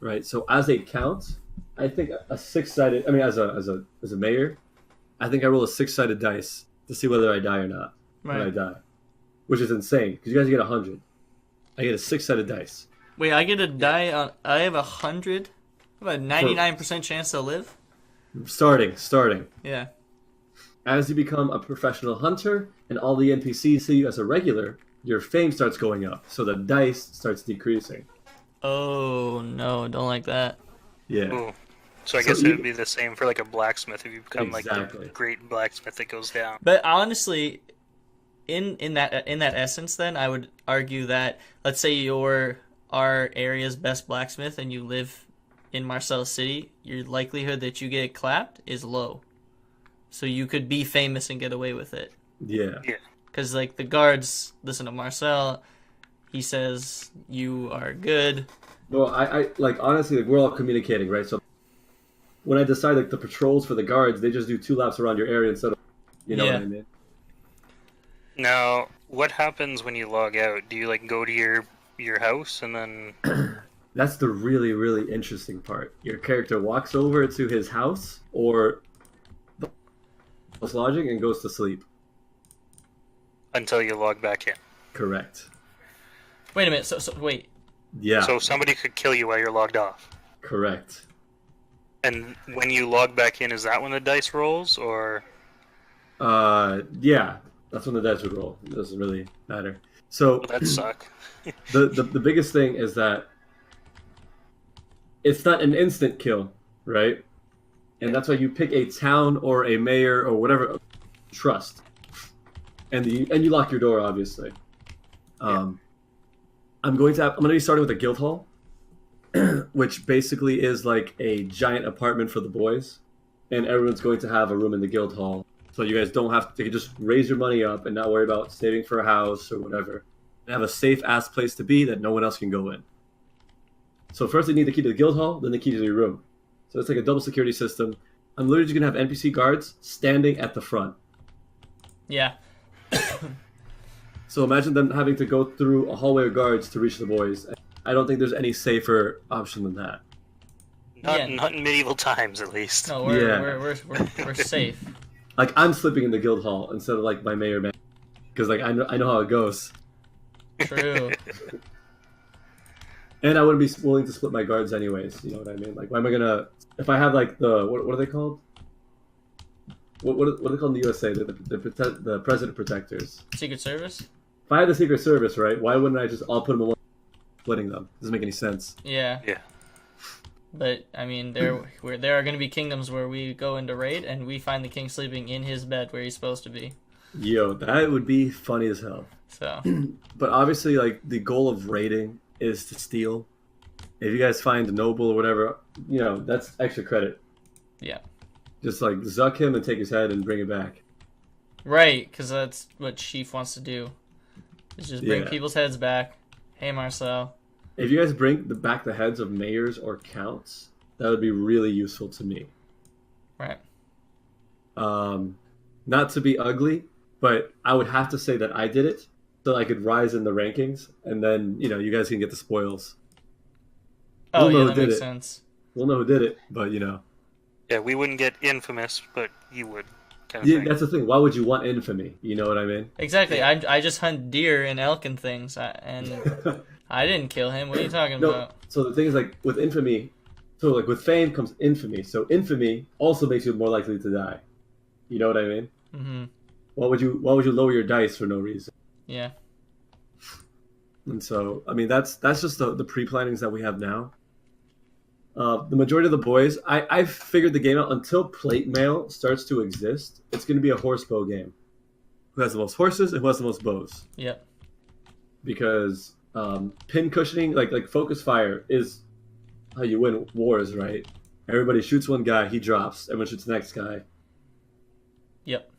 Right. So as a count, I think a six-sided. I mean, as a mayor, I think I roll a six-sided dice to see whether I die or not when I Right. die, which is insane because you guys get 100. I get a six-sided dice. Wait, I get to die on. I have 100. I have a 99% chance to live. Starting. Yeah. As you become a professional hunter and all the NPCs see you as a regular, your fame starts going up, so the dice starts decreasing. Oh no, don't like that. Yeah. Ooh. So I So guess it you- would be the same for like a blacksmith. If you become like Exactly. a great blacksmith, it goes down. But honestly, in that essence, then I would argue that let's say you're our area's best blacksmith and you live in Marcel City, your likelihood that you get clapped is low. So you could be famous and get away with it. Yeah. Because like the guards listen to Marcel, he says you are good. Well, I like honestly, like we're all communicating, right? So when I decide like the patrols for the guards, they just do 2 laps around your area instead of, you know Yeah. what I mean? Now, what happens when you log out? Do you like go to your house and then? That's the really, really interesting part. Your character walks over to his house or the lodging and goes to sleep. Until you log back in. Correct. Wait a minute. So wait. Yeah. So somebody could kill you while you're logged off. Correct. And when you log back in, is that when the dice rolls, or? Yeah. That's when the dice would roll. It doesn't really matter. So Well, that suck. the biggest thing is that it's not an instant kill, right? And that's why you pick a town or a mayor or whatever trust, and you lock your door, obviously. I'm going to be starting with a guild hall, which basically is like a giant apartment for the boys, and everyone's going to have a room in the guild hall, so you guys don't have to just raise your money up and not worry about saving for a house or whatever. And have a safe ass place to be that no one else can go in. So first they need the key to the guild hall, then the key to your room. So it's like a double security system. I'm literally just gonna have NPC guards standing at the front. Yeah. So imagine them having to go through a hallway of guards to reach the boys. I don't think there's any safer option than that. Yeah. Not in medieval times, at least. No, we're Yeah. we're safe. Like I'm sleeping in the guild hall instead of like my mayor man, because like I know how it goes. True. And I wouldn't be willing to split my guards anyways. You know what I mean? Like, why am I gonna? If I have like the what are they called? What are they called in the USA? The president protectors. Secret Service? If I had the Secret Service, right? Why wouldn't I just all put them in one, splitting them? Doesn't make any sense. Yeah. Yeah. But I mean, there are going to be kingdoms where we go into raid and we find the king sleeping in his bed where he's supposed to be. Yo, that would be funny as hell. So But obviously, like the goal of raiding is to steal. If you guys find a noble or whatever, you know that's extra credit. yeah, Just like zuck him and take his head and bring it back. right, because that's what Chief wants to do. Is just bring Yeah. people's heads back. Hey, Marcel. If you guys bring back the heads of mayors or counts, that would be really useful to me. Right. Not to be ugly, but I would have to say that I did it so I could rise in the rankings, and then you guys can get the spoils. Oh We'll know yeah, who that did makes it. sense. We'll know who did it, but Yeah, we wouldn't get infamous, but you would. Kind of yeah, thing. that's the thing. Why would you want infamy? You know what I mean? Exactly. I just hunt deer and elk and things, and I didn't kill him. What are you talking No. about? So the thing is, like with infamy, so like with fame comes infamy. So infamy also makes you more likely to die. You know what I mean? Mm-hmm. Why would you lower your dice for no reason? Yeah. And so, I mean, that's just the pre-plannings that we have now. The majority of the boys, I've figured the game out until plate mail starts to exist. It's going to be a horsebow game. who has the most horses and who has the most bows. Yep. Because pin cushioning, like focus fire, is how you win wars, right? Everybody shoots one guy, he drops. Everyone shoots the next guy. Yep.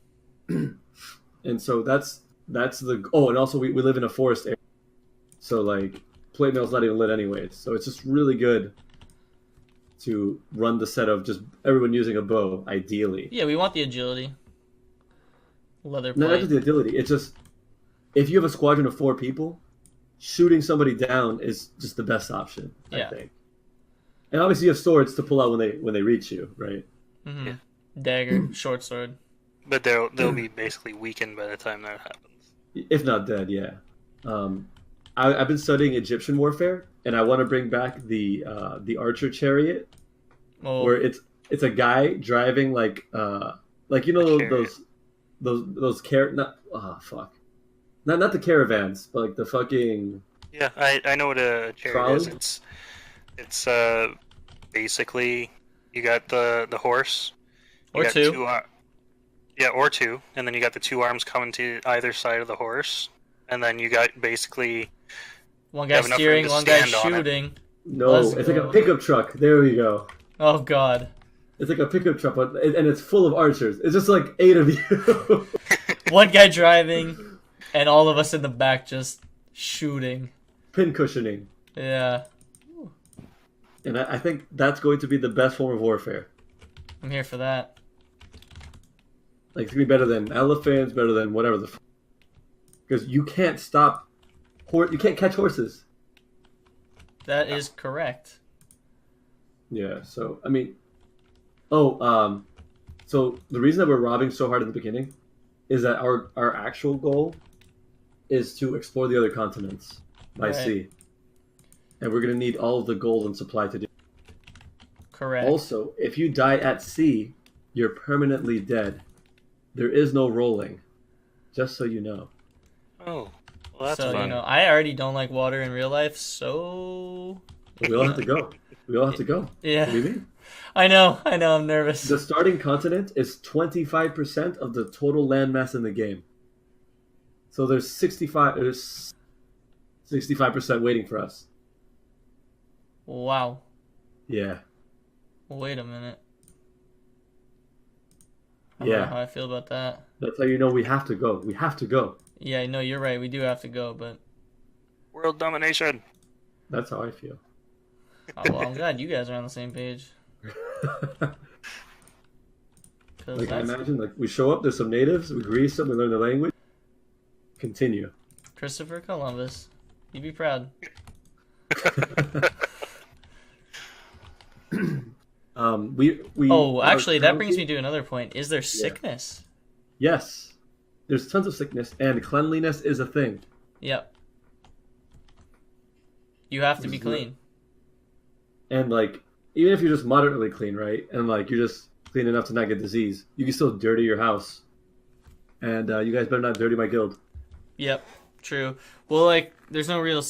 And so that's the... Oh, and also we live in a forest area. So, like, plate mail's not even lit anyways. So it's just really good to run the set of just everyone using a bow, ideally. Yeah, we want the agility. Leather No, not plate. just the agility. It's just, if you have a squadron of 4 people, shooting somebody down is just the best option, Yeah. I think. And obviously you have swords to pull out when they reach you, right? Mm-hmm. Yeah. Dagger, short sword. But they'll be basically weakened by the time that happens. If not dead, yeah. I've been studying Egyptian warfare, and I want to bring back the archer chariot, Oh, where it's a guy driving like you know those not the caravans, but like the fucking... Yeah, I know what a chariot is. It's basically you got the horse. You or got two. Yeah, or 2, and then you got the 2 arms coming to either side of the horse, and then you got basically One guy have enough steering, room to one guy stand on it. shooting. No, Let's it's like go. a pickup truck. There we go. Oh god. It's like a pickup truck, and it's full of archers. It's just like 8 of you. One guy driving, and all of us in the back just shooting. Pin cushioning. Yeah. And I think that's going to be the best form of warfare. I'm here for that. Like, it's going to be better than elephants, better than whatever the... Because you can't stop... You can't catch horses. That is correct. Yeah, so, I mean... Oh, so the reason that we're robbing so hard in the beginning is that our actual goal is to explore the other continents by Right. sea. And we're going to need all of the gold and supply to do. Correct. Also, if you die at sea, you're permanently dead. There is no rolling. Just so you know. Oh, well, that's so, fun. you know, I already don't like water in real life, so... We all have to go. We all have to go. Yeah. What do you mean? I know, I'm nervous. The starting continent is 25% of the total landmass in the game. So there's 65% waiting for us. Wow. Yeah. Wait a minute. I don't know how Yeah. I feel about that. That's how you know we have to go. We have to go. Yeah, no, you're right. We do have to go, but... World domination. That's how I feel. Oh, well, I'm glad you guys are on the same page. 'Cause Like, I that's imagine, like, we show up, there's some natives, we grease them, we learn the language. Continue. Christopher Columbus. You'd be proud. We Oh, actually, that currently- brings me to another point. Is there sickness? Yes. There's tons of sickness, and cleanliness is a thing. Yep. You have to be Mhm. clean. And, like, even if you're just moderately clean, right? And, like, you're just clean enough to not get disease, you can still dirty your house. And you guys better not dirty my guild. Yep. True. Well, like, there's no real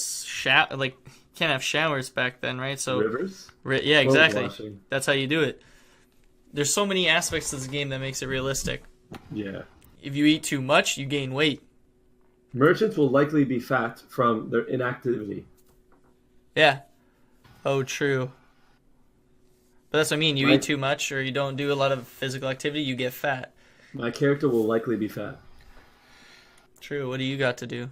like, can't have showers back then, right? So, Rivers? yeah, Clothes exactly. washing. That's how you do it. There's so many aspects to this game that makes it realistic. Yeah. If you eat too much, you gain weight. Merchants will likely be fat from their inactivity. Yeah. Oh, true. But that's what I mean. You Right. eat too much or you don't do a lot of physical activity, you get fat. My character will likely be fat. True. What do you got to do?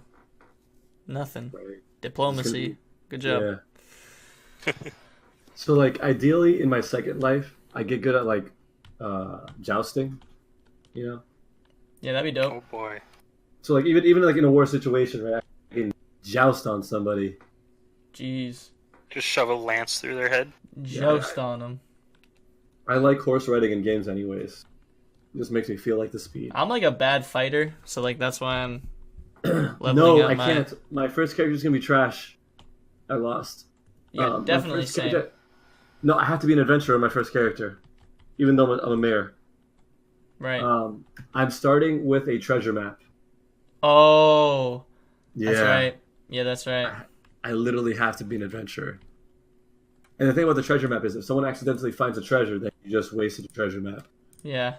Nothing. Right. Diplomacy. Good job. Yeah. So, like, ideally, in my second life, I get good at, like, jousting, you know? Yeah, that'd be dope. Oh boy. So, like, even like, in a war situation, right, I can joust on somebody. Jeez. Just shove a lance through their head. Joust on them. I like horse riding in games anyways. It just makes me feel like the speed. I'm like a bad fighter, so like that's why I'm leveling No, up I my... can't. My first character's gonna be trash. I lost. Yeah, My definitely first same. character- No, I have to be an adventurer in my first character. Even though I'm a mayor. Right. I'm starting with a treasure map. Oh, Yeah. that's right. Yeah, that's right. I literally have to be an adventurer. And the thing about the treasure map is if someone accidentally finds a treasure, then you just wasted a treasure map. Yeah.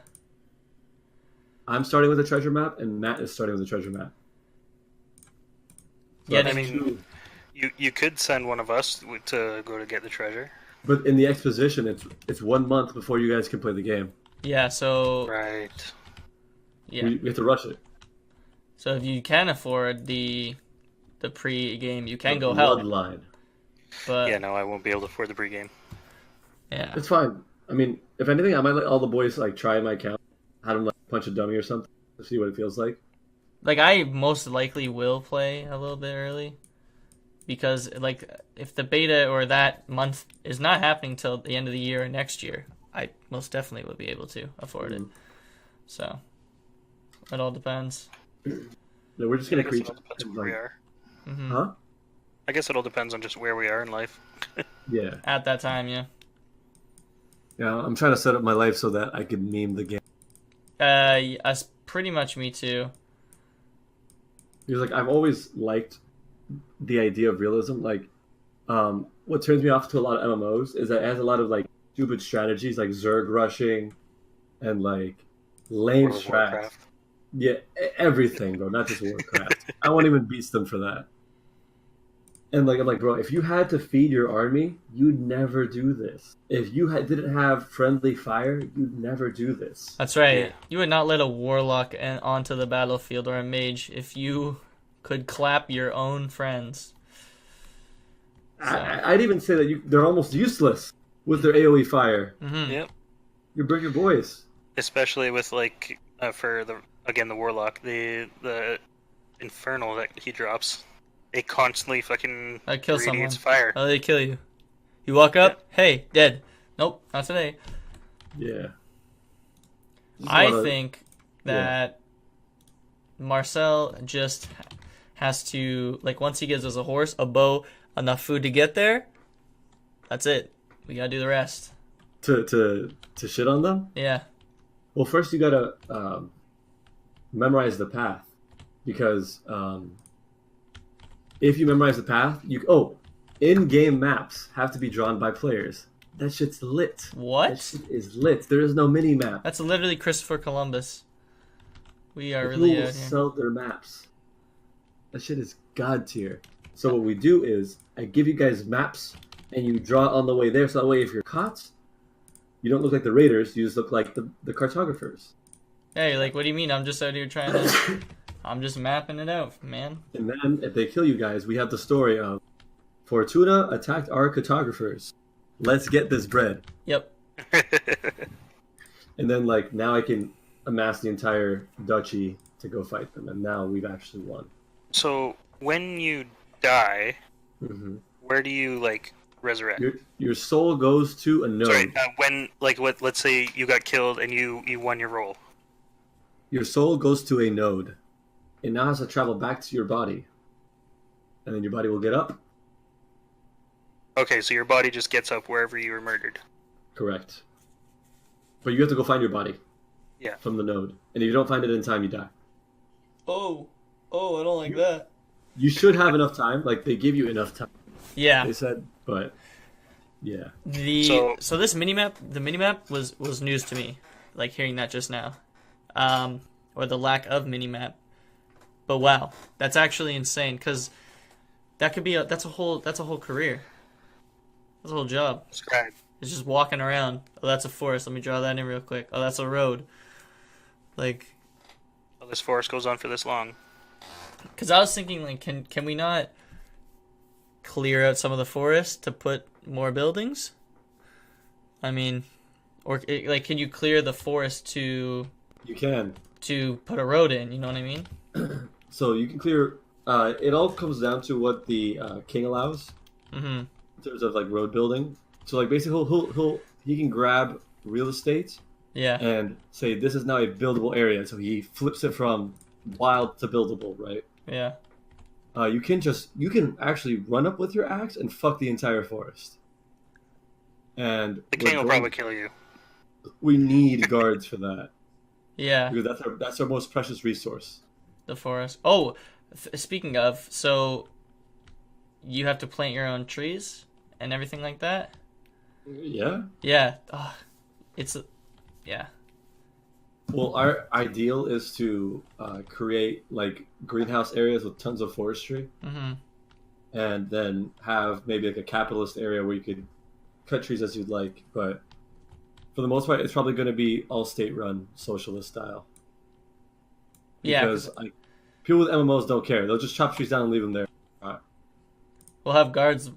I'm starting with a treasure map, and Matt is starting with a treasure map. So Yeah, that's I mean, true. you could send one of us to go to get the treasure. But in the exposition, it's 1 month before you guys can play the game. Yeah, so Right. yeah. We have to rush it. So if you can afford the pre-game, you can The go help. bloodline. But Yeah, no, I won't be able to afford the pregame. yeah. It's fine. I mean, if anything, I might let all the boys like try my account, have them like punch a dummy or something to see what it feels like. Like I most likely will play a little bit early because like if the beta or that month is not happening till the end of the year or next year, I most definitely would be able to afford it. So it all depends. No, we're just I gonna guess create. it all depends where we are. Hmm. Huh? I guess it all depends on just where we are in life. Yeah. At that time, yeah. Yeah. I'm trying to set up my life so that I can meme the game. Us pretty much me too. Because like I've always liked the idea of realism. Like, what turns me off to a lot of MMOs is that it has a lot of like stupid strategies, like Zerg rushing, and like lame World of strats. Warcraft. Yeah, everything, bro. Not just Warcraft. I won't even beast them for that. And like I'm like, bro, if you had to feed your army, you'd never do this. If you didn't have friendly fire, you'd never do this. That's right. Yeah. You would not let a warlock onto the battlefield or a mage if you could clap your own friends. I'd even say that they're almost useless with their AOE fire. Mm-hmm. Yep. You bring your boys. Especially with like for the warlock, the infernal that he drops, it constantly fucking I'd kill someone. radiates fire. Oh, they kill you. You walk up, hey, dead. Nope, not today. Yeah. I think that Marcel just has to, like, once he gives us a horse, a bow, enough food to get there, that's it. We gotta do the rest. To shit on them. Yeah. Well, first you gotta memorize the path, because if you memorize the path, in-game maps have to be drawn by players. That shit's lit. What? That shit is lit. There is no mini map. That's literally Christopher Columbus. We are People really will out here. sell their maps. That shit is god tier. So what we do is I give you guys maps and you draw on the way there. So that way, if you're caught, you don't look like the raiders. You just look like the cartographers. Hey, like, what do you mean? I'm just out here trying to... I'm just mapping it out, man. And then if they kill you guys, we have the story of Fortuna attacked our cartographers. Let's get this bread. Yep. And then like now I can amass the entire duchy to go fight them, and now we've actually won. So when you die, Mm-hmm. where do you like resurrect? Your soul goes to a node. Sorry, when like let's say you got killed and you won your roll. Your soul goes to a node. It now has to travel back to your body. And then your body will get up. Okay, so your body just gets up wherever you were murdered. Correct. But you have to go find your body. Yeah. From the node. And if you don't find it in time, you die. Oh, I don't like that. You should have enough time. Like, they give you enough time, Yeah. they said. But, yeah. So this minimap was news to me, like hearing that just now, or the lack of minimap. But wow, that's actually insane, because that could be that's a whole career. That's a whole job. Scribe. It's just walking around. Oh, that's a forest. Let me draw that in real quick. Oh, that's a road. Like, Well, this forest goes on for this long. because I was thinking, like, can we not clear out some of the forest to put more buildings? I mean, or like, can you clear the forest to You can. put a road in? You know what I mean? So you can clear... it all comes down to what the king allows. Mm-hmm. In terms of, like, road building. So, like, basically, he can grab real estate Yeah. and say, this is now a buildable area. So he flips it from wild to buildable, right? Yeah. You can actually run up with your axe and fuck the entire forest. And The king will probably kill you. we need guards for that, Yeah. because that's our most precious resource. The forest. Oh, speaking of, so you have to plant your own trees and everything like that? Yeah. Yeah. Yeah. Well, our ideal is to create like greenhouse areas with tons of forestry, Mm-hmm. and then have maybe like a capitalist area where you could cut trees as you'd like. But for the most part, it's probably going to be all state-run socialist style. Yeah, Because people with MMOs don't care; they'll just chop trees down and leave them there. we'll have guards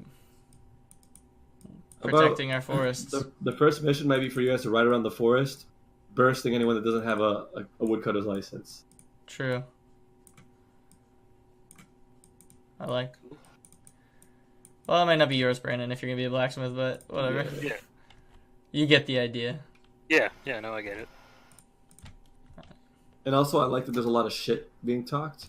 About protecting our forests. the first mission might be for you guys to ride around the forest, bursting anyone that doesn't have a woodcutter's license. True. I like. Well, it might not be yours, Brandon, if you're gonna be a blacksmith, but whatever. Yeah. You get the idea. Yeah, no, I get it. And also, I like that there's a lot of shit being talked.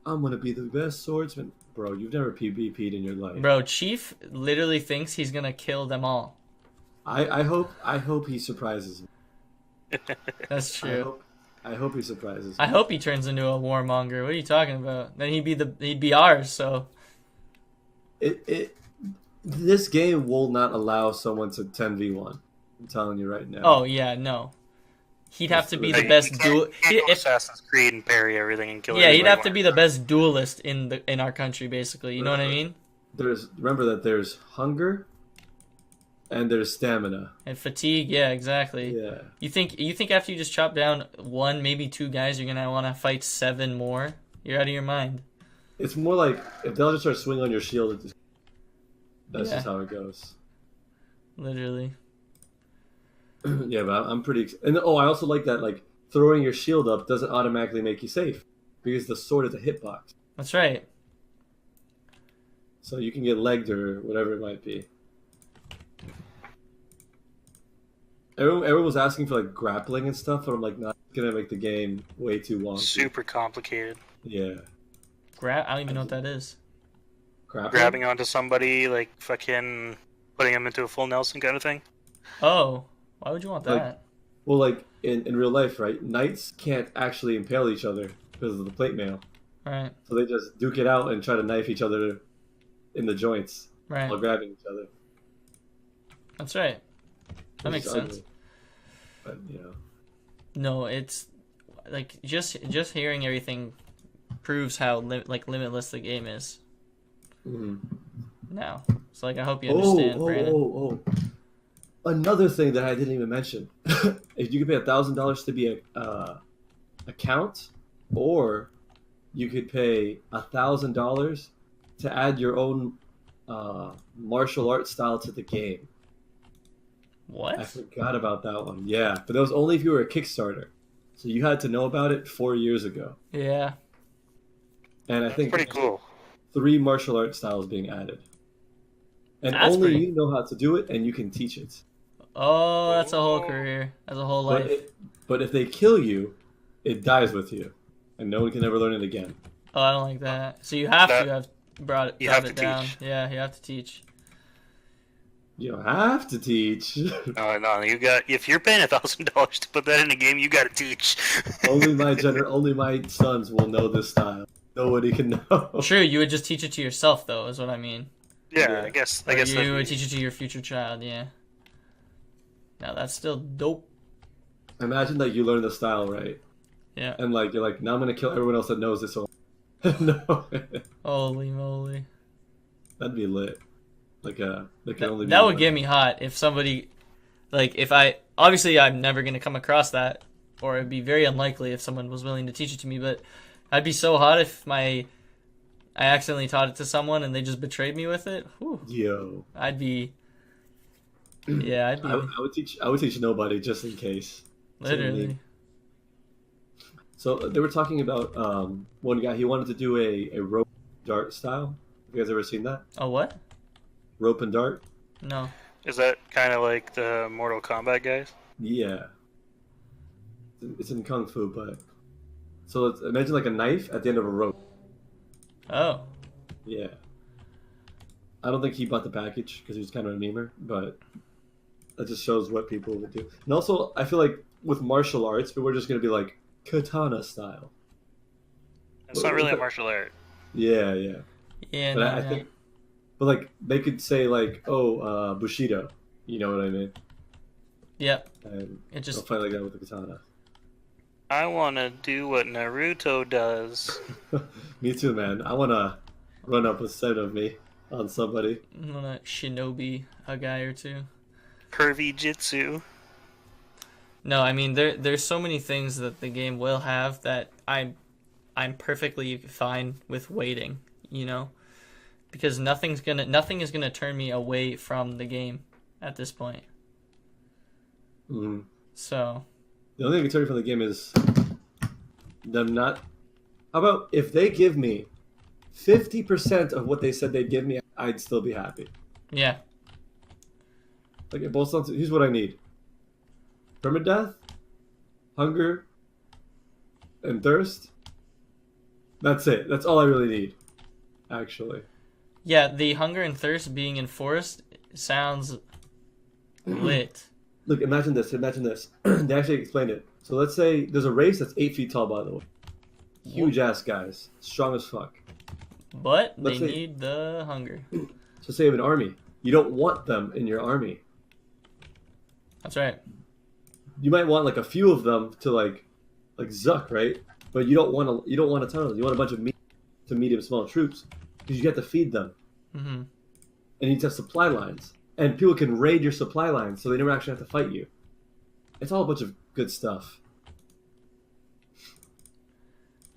I'm gonna be the best swordsman, bro. You've never PvP'd in your life. Bro, Chief literally thinks he's gonna kill them all. I hope he surprises me. That's true. I hope he surprises me. I hope he turns into a warmonger. What are you talking about? Then he'd be ours. So This game will not allow someone to 10v1. I'm telling you right now. oh yeah, no. He'd have to be the best duel. Assassin's Creed and parry everything and kill. Yeah, he'd everybody have to be the best duelist in our country, basically. You know what I mean? Remember that there's hunger and there's stamina. And fatigue. Yeah, exactly. Yeah. You think after you just chop down one, maybe two guys, you're gonna want to fight 7 more? You're out of your mind. It's more like if they'll just start swinging on your shield, that's just how it goes. Literally. Yeah, but I'm pretty. And I also like that like throwing your shield up doesn't automatically make you safe because the sword is a hitbox, That's right. so you can get legged or whatever it might be. Everyone was asking for like grappling and stuff, but I'm like, not gonna make the game way too long. Super complicated. Yeah. I don't even know what that is. Grabbing onto somebody, like fucking putting them into a full Nelson kind of thing. Oh, why would you want that? Like, well, like in real life, right? Knights can't actually impale each other because of the plate mail. Right. So they just duke it out and try to knife each other in the joints Right. while grabbing each other. That's right. That Which makes is sense. ugly. But No, it's like just hearing everything proves how limitless the game is. Mhm. Now, so like I hope you understand, Brandon. Oh. Another thing that I didn't even mention: if you could pay $1,000 to be a count, or you could pay $1,000 to add your own martial arts style to the game. What? I forgot about that one. Yeah, but that was only if you were a Kickstarter, so you had to know about it 4 years ago. Yeah. And I think Pretty cool. 3 martial arts styles being added, and That's only pretty- you know how to do it, and you can teach it. Oh, that's a whole career. That's a whole life. But if they kill you, it dies with you, and no one can ever learn it again. Oh, I don't like that. So you have to have brought You brought have it to down. teach. Yeah, you have to teach. You don't have to teach. No, you got. If you're paying $1,000 to put that in a game, you got to teach. only my sons will know this style. Nobody can know. True, you would just teach it to yourself, though, is what I mean. Yeah, Yeah. I guess. Or you that'd would be- teach it to your future child. Yeah. Now that's still dope. Imagine that you learn the style right, Yeah. and like you're like, now I'm gonna kill everyone else that knows this. So no, Holy moly. that'd be lit. Like there can only be That would one. get me hot if somebody, like, if I obviously I'm never gonna come across that, or it'd be very unlikely if someone was willing to teach it to me. But I'd be so hot if I accidentally taught it to someone and they just betrayed me with it. Whew. Yo, I'd be. Yeah, I'd be I would teach nobody just in case. literally. So they were talking about one guy. He wanted to do a rope dart style. Have you guys ever seen that? Oh, what? Rope and dart. No. Is that kind of like the Mortal Kombat guys? Yeah. It's in Kung Fu, but so imagine like a knife at the end of a rope. Oh. Yeah. I don't think he bought the package because he was kind of a memer, but that just shows what people would do. And also, I feel like with martial arts, people are just going to be like katana style. It's not really a martial art. Yeah. Yeah. But No, I think, but like they could say like, oh, Bushido. You know what I mean? Yep. And It they'll just fight like that with the katana. I want to do what Naruto does. Me too, man. I wanna run up with 7 of me on somebody. I'm gonna shinobi a guy or two. Curvy Jitsu. No, I mean there's so many things that the game will have that I'm perfectly fine with waiting, you know? Because nothing is gonna turn me away from the game at this point. Mhm. So The only thing that can turn me from the game is them not. How about if they give me 50% of what they said they'd give me, I'd still be happy. yeah. Like it boils down to here's what I need: permadeath, hunger, and thirst. That's it. That's all I really need, actually. Yeah, the hunger and thirst being enforced sounds lit. Look, imagine this. Imagine this. They actually explained it. So let's say there's a race that's 8 feet tall, by the way. Huge ass guys, strong as fuck. But Let's they say- need the hunger. So say you have an army. You don't want them in your army. That's right. You might want like a few of them to like Zuck, right? But you don't want a ton of them. You want a bunch of to medium small troops because you have to feed them, Mm-hmm. and you need to have supply lines, and people can raid your supply lines, so they never actually have to fight you. It's all a bunch of good stuff.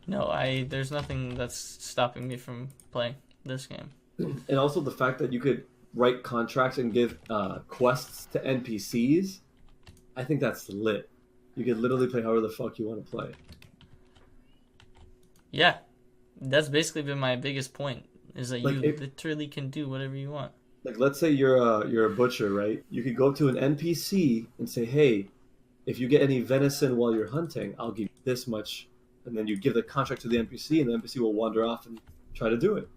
No, there's nothing that's stopping me from playing this game. And also the fact that you could write contracts and give quests to NPCs, I think that's lit. You could literally play however the fuck you want to play. Yeah. That's basically been my biggest point, is that Like you if- literally can do whatever you want. Like, let's say you're a butcher, right? You could go up to an NPC and say, "Hey, if you get any venison while you're hunting, I'll give you this much." And then you give the contract to the NPC, and the NPC will wander off and try to do it.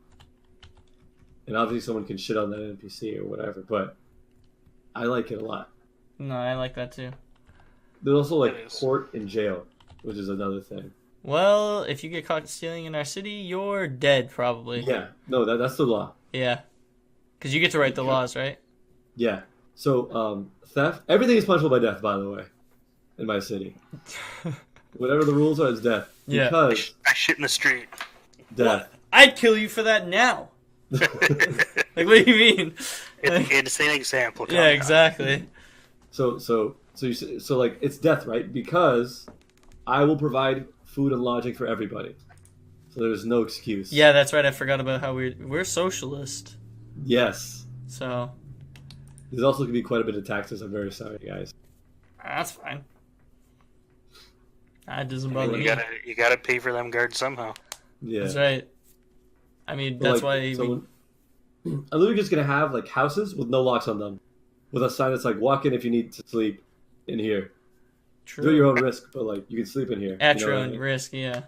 And obviously, someone can shit on that NPC or whatever, but I like it a lot. No, I like that too. There's also like It is. court and jail, which is another thing. Well, if you get caught stealing in our city, you're dead, probably. Yeah, no, that's the law. Yeah. Because you get to write the laws, right? Yeah. So theft, everything is punishable by death. By the way, in my city, whatever the rules are, it's death. Yeah. Because I shit in the street. death. I'd kill you for that now. Like, what do you mean? It's an example. Yeah, exactly. So like it's death, right? Because I will provide food and lodging for everybody. So there's no excuse. Yeah, that's right. I forgot about how we're socialist. Yes. So There's also going to be quite a bit of taxes. I'm very sorry, guys. that's fine. That doesn't I bother mean, me. you gotta pay for them guards somehow. Yeah. That's right. I mean, But, that's like, why. so I'm literally just going to have like houses with no locks on them, with a sign that's like "Walk in if you need to sleep in here." True. Do it at your own risk, but like you can sleep in here. At You know your what I own mean? risk, yeah.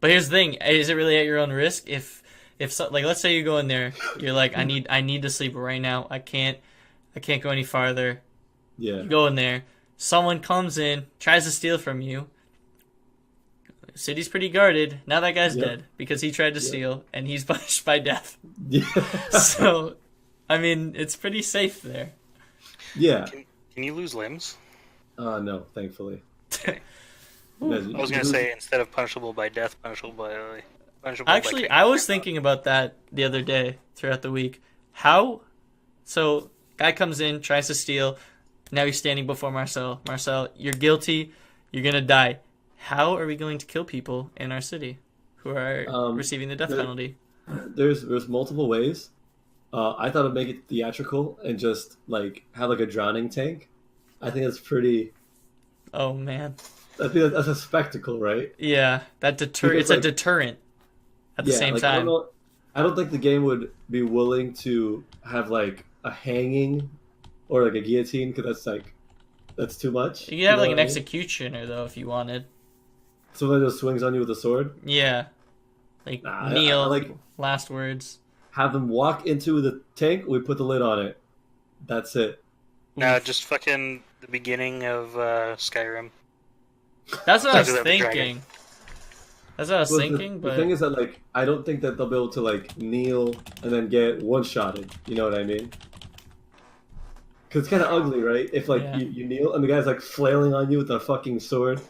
But here's the thing: is it really at your own risk? If so, like, let's say you go in there, you're like, I need to sleep right now. I can't go any farther. Yeah. You go in there, someone comes in, tries to steal from you. City's pretty guarded. Now that guy's Yep. dead because he tried to Yep. steal, and he's punished by death. Yeah. So, I mean, it's pretty safe there. Yeah. Can you lose limbs? No, thankfully. I was gonna say instead of punishable by death, punishable by Actually, by I was thinking about that the other day throughout the week. So, guy comes in, tries to steal. Now he's standing before Marcel. Marcel, you're guilty. You're going to die. How are we going to kill people in our city who are receiving the death penalty? There's multiple ways. I thought I'd make it theatrical and just like have like a drowning tank. I think that's pretty. Oh, man. I think that's a spectacle, right? Yeah, that Because, it's a like- deterrent at the same I time. don't think the game would be willing to have like a hanging or like a guillotine because that's too much. You could have know like what an I mean? executioner, though, if you wanted. Someone just swings on you with a sword. Yeah. Like, Nah, I kneel, like last words. have them walk into the tank. We put the lid on it. That's it. No, just fucking the beginning of Skyrim. That's what I was Talk to the dragon. thinking. That's what I was Well, thinking, the but thing is that like I don't think that they'll be able to like kneel and then get one shotted. You know what I mean? Because it's kind of ugly, right? If like Yeah. you kneel and the guy's like flailing on you with a fucking sword.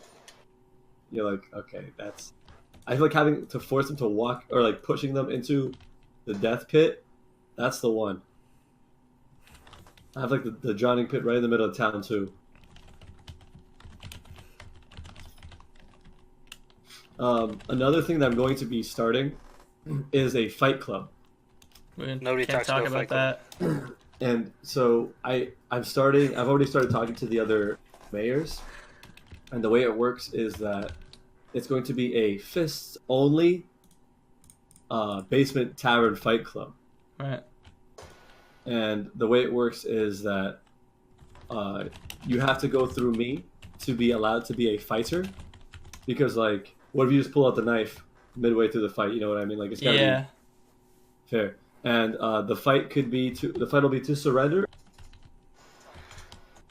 you're like, okay, that's. I feel like having to force them to walk or like pushing them into the death pit. That's the one. I have like the drowning pit right in the middle of town too. Another thing that I'm going to be starting is a fight club. Nobody can't talks talk about about Fight that. And so I've already started talking to the other mayors, and the way it works is that it's going to be a fists only basement tavern fight club. Right. And the way it works is that you have to go through me to be allowed to be a fighter, because like, what if you just pull out the knife midway through the fight? You know what I mean? Like, it's gotta Yeah. be fair. And the fight will be to surrender,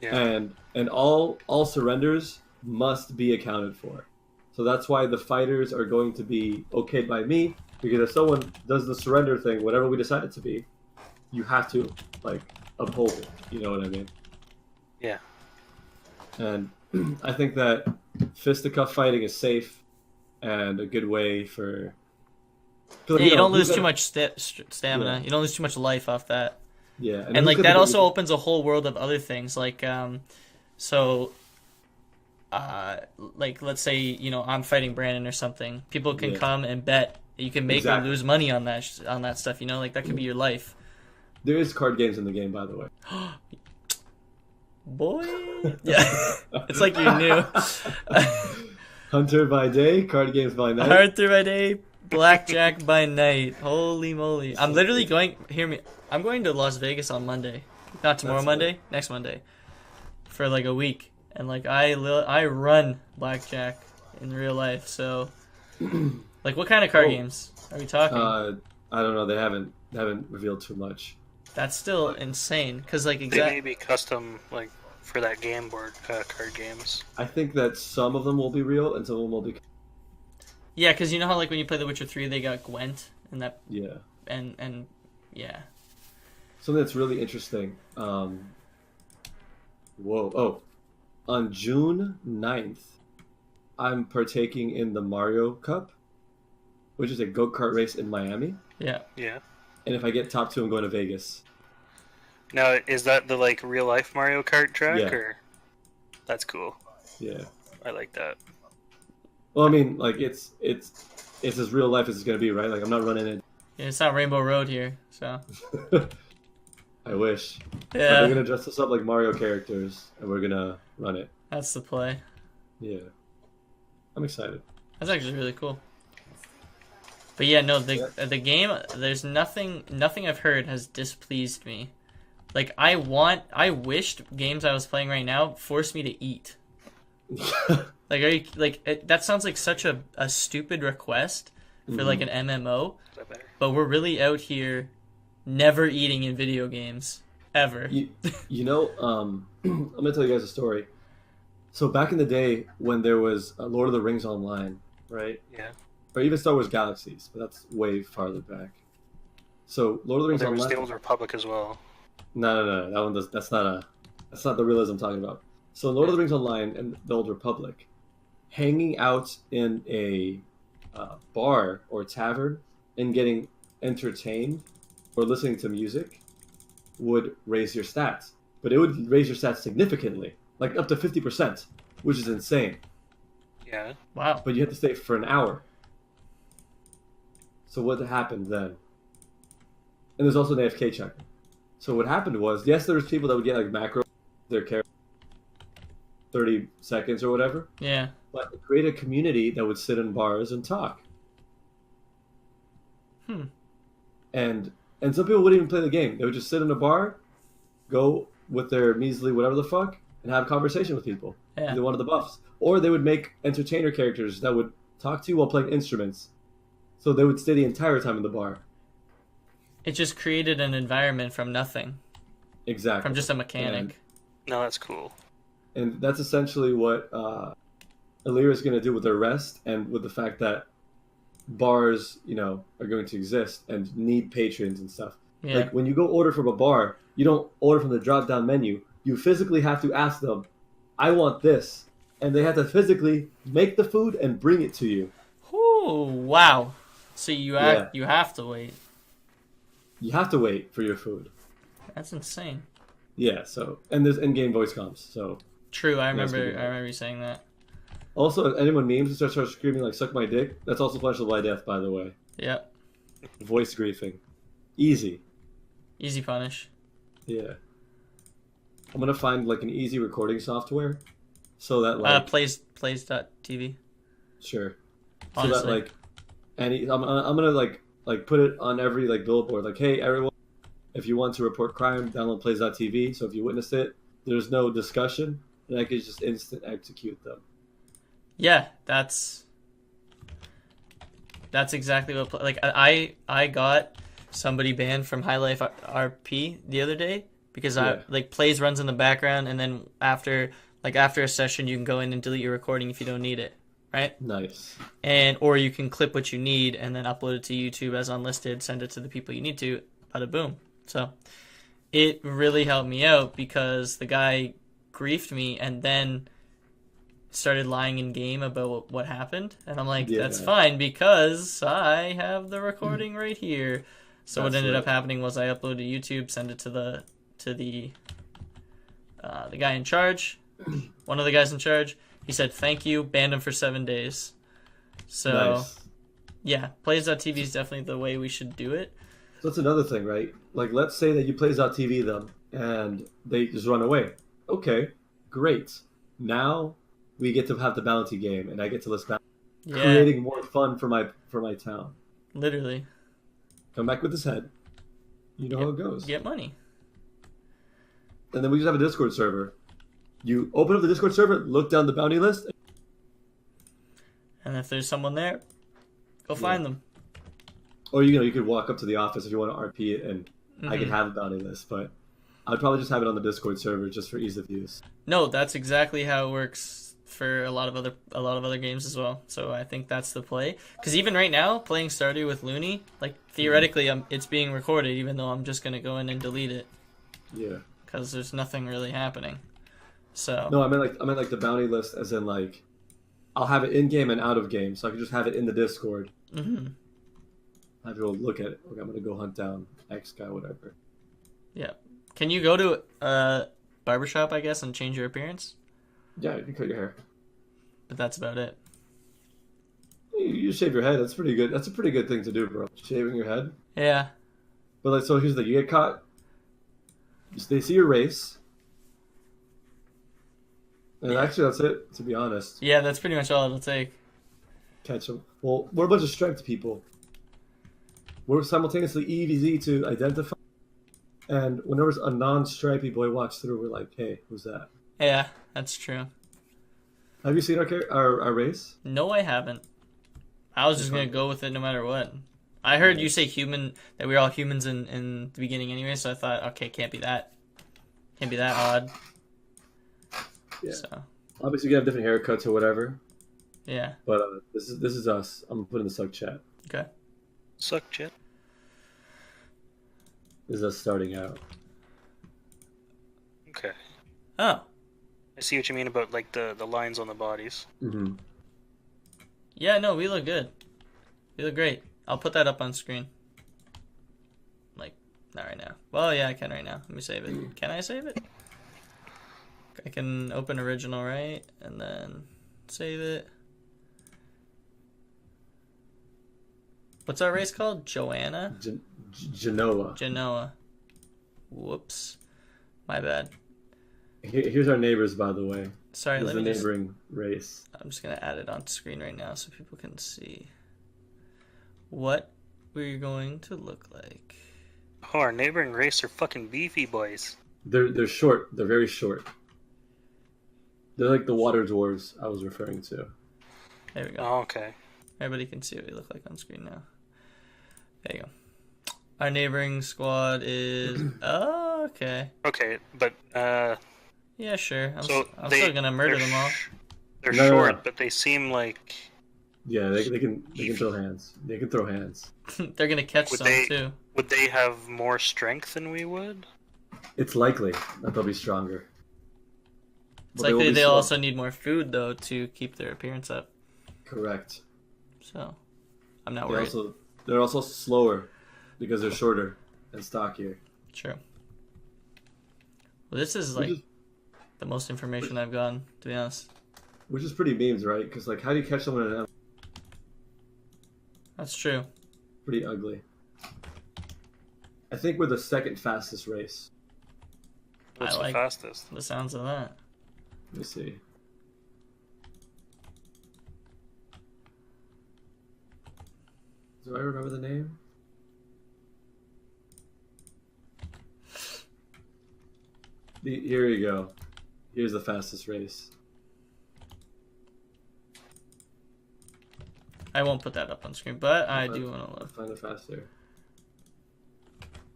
Yeah. and all surrenders must be accounted for. So that's why the fighters are going to be okayed by me, because if someone does the surrender thing, whatever we decide it to be, you have to like uphold it. You know what I mean? Yeah. And I think that fisticuff fighting is safe and a good way for. Yeah, you don't lose too much stamina. Yeah. You don't lose too much life off that. Yeah, And like that also opens a whole world of other things. Like, like let's say I'm fighting Brandon or something. People can come and bet. You can make or lose money on that stuff. Like that could be your life. There is card games in the game, by the way. Boy, yeah, it's like you knew. Hunter by day, card games by night. Arthur by day, blackjack by night. Holy moly! I'm literally going. Hear me. I'm going to Las Vegas on Monday. Not tomorrow, Monday. Next Monday, for like a week. And like I run blackjack in real life. So, like, what kind of card games are we talking? I don't know. They haven't revealed too much. That's still insane. Cause like They may be custom like for that game board card games. I think that some of them will be real and some of them will be. Yeah, cause you know how like when you play The Witcher 3, they got Gwent and that. Yeah. And yeah. Something that's really interesting. Whoa. Oh. On June 9th, I'm partaking in the Mario Cup, which is a go-kart race in Miami. Yeah. Yeah. And if I get top 2, I'm going to Vegas. Now, is that the like real life Mario Kart track? Yeah. Or that's cool. Yeah. I like that. Well, I mean, like it's as real life as it's gonna be, right? Like I'm not running it. Yeah, it's not Rainbow Road here, so. I wish. Yeah. But they're gonna dress us up like Mario characters, and we're gonna run it. That's the play. Yeah. I'm excited. That's actually really cool. But yeah, no, the game, there's nothing I've heard has displeased me. Like I wished games I was playing right now forced me to eat. Like that sounds like such a stupid request for like an MMO. Is that better? But we're really out here never eating in video games ever. You know, I'm gonna tell you guys a story. So back in the day when there was Lord of the Rings Online, right? Yeah. Or even Star Wars Galaxies, but that's way farther back. So Lord of the Rings There was Online. the Old Republic as well. No. That one does. That's not the realism I'm talking about. So Lord of the Rings Online and the Old Republic, hanging out in a bar or tavern and getting entertained or listening to music would raise your stats, but it would raise your stats significantly, like up to 50%, which is insane. Yeah. Wow. But you have to stay for an hour. So what happened then? And there's also an AFK checker. So what happened was, yes, there was people that would get like macro their character 30 seconds or whatever. Yeah. But it created a community that would sit in bars and talk. And some people wouldn't even play the game. They would just sit in a bar, go with their measly whatever the fuck, and have a conversation with people. Yeah. They wanted the buffs. Or they would make entertainer characters that would talk to you while playing instruments. So they would stay the entire time in the bar. It just created an environment from nothing. Exactly. From just a mechanic. No, that's cool. And that's essentially what Elyria is going to do with their rest, and with the fact that bars, are going to exist and need patrons and stuff. Yeah. Like when you go order from a bar, you don't order from the drop-down menu. You physically have to ask them, "I want this," and they had to physically make the food and bring it to you. Ooh, wow. So you Yeah. you have to wait. You have to wait for your food. That's insane. Yeah. So and there's in-game voice comms. So True, I That's remember. good. I remember you saying that. also, if anyone memes and start screaming like "suck my dick," that's also punishable by death. By the way, Yep. voice griefing, easy. Easy punish. Yeah. I'm gonna find like an easy recording software, so that like Plays.tv. sure, so Honestly. that like I'm gonna like put it on every like billboard like, hey everyone, if you want to report crime, download plays.tv. So if you witness it, there's no discussion, and I could just instant execute them. Yeah, that's exactly what like I got somebody banned from High Life RP the other day because Yeah. plays runs in the background, and then after a session you can go in and delete your recording if you don't need it, right? Nice. And or you can clip what you need and then upload it to YouTube as unlisted, send it to the people you need to, bada boom. So it really helped me out because the guy griefed me and then started lying in game about what happened, and I'm like, Yeah. that's fine because I have the recording right here. So what That's ended right. up happening was I uploaded to YouTube, send it to the guy in charge, one of the guys in charge. He said thank you, banned him for 7 days. So Nice. yeah, plays.tv is definitely the way we should do it. So that's another thing, right? Like, let's say that you plays.tv them and they just run away. Okay, great. Now we get to have the bounty game, and I get to list back, Yeah, creating more fun for my town. literally Come back with his head. You know how it goes. get money. And then we just have a Discord server. You open up the Discord server, look down the bounty list. And if there's someone there, go find them. Or you could walk up to the office if you want to RP it, and I could Mhm. have a bounty list. But I'd probably just have it on the Discord server just for ease of use. No, that's exactly how it works for a lot of other games as well. So I think that's the play. Because even right now, playing Stardew with Looney, like theoretically, it's being recorded, even though I'm just gonna go in and delete it Yeah. because there's nothing really happening. So No, I meant like the bounty list, as in like, I'll have it in game and out of game, so I can just have it in the Discord. hmm I have to go look at it. Okay, I'm gonna go hunt down X guy, whatever. yeah, can you go to a barbershop, I guess, and change your appearance? Yeah, you can cut your hair. But that's about it. You shave your head. That's pretty good. That's a pretty good thing to do, bro. Shaving your head. Yeah, But like, so here's the thing: you get caught. They see your race, and Yeah. actually, that's it. To be honest, yeah, that's pretty much all it'll take. catch them. Well, we're a bunch of striped people. We're simultaneously easy to identify, and whenever a non-stripey boy walks through, we're like, "Hey, who's that?" Yeah, that's true. Have you seen our race? No, I haven't. I was just gonna go with it no matter what. I heard you say human, that we're all humans in the beginning anyway, so I thought, okay, can't be that odd. Yeah. So Obviously, you have different haircuts or whatever, yeah, but this is us. I'm gonna put in the sub chat. okay. Suck, Jet. This is us starting out. Okay. Oh, I see what you mean about like the lines on the bodies. Mm-hmm. yeah, no, we look good. We look great. I'll put that up on screen. Like, not right now. Well, yeah, I can right now. Let me save it. Can I save it? I can open original, right? And then save it. What's our race called? Joanna? Genoa. Genoa. Whoops. My bad. Here's our neighbors, by the way. Sorry, Here's let the me just... neighboring race. I'm just going to add it on screen right now so people can see what we're going to look like. Oh, our neighboring race are fucking beefy boys. They're short. They're very short. They're like the water dwarves I was referring to. There we go. Oh, okay. Everybody can see what we look like on screen now. There you go. Our neighboring squad is... Oh, okay. Okay, but Yeah, sure. I'm so still going to murder they're them all. They're No, no, short, no. but they seem like Yeah, they can throw hands. They can throw hands. They're going to catch Would some, they- too. would they have more strength than we would? It's likely that they'll be stronger. It's But they will likely be they'll slow. also need more food though to keep their appearance up. Correct. So I'm not They're worried. they're also slower because they're shorter and stockier. True. Well, this is Which like is, the most information I've gotten, to be honest. which is pretty memes, right? Because like, how do you catch someone in an That's true. pretty ugly? I think we're the second fastest race. What's I like- the fastest? The sounds of that. Let me see. Do I remember the name? Here you go. Here's the fastest race. I won't put that up on screen, but I do want to I'll look. find it faster.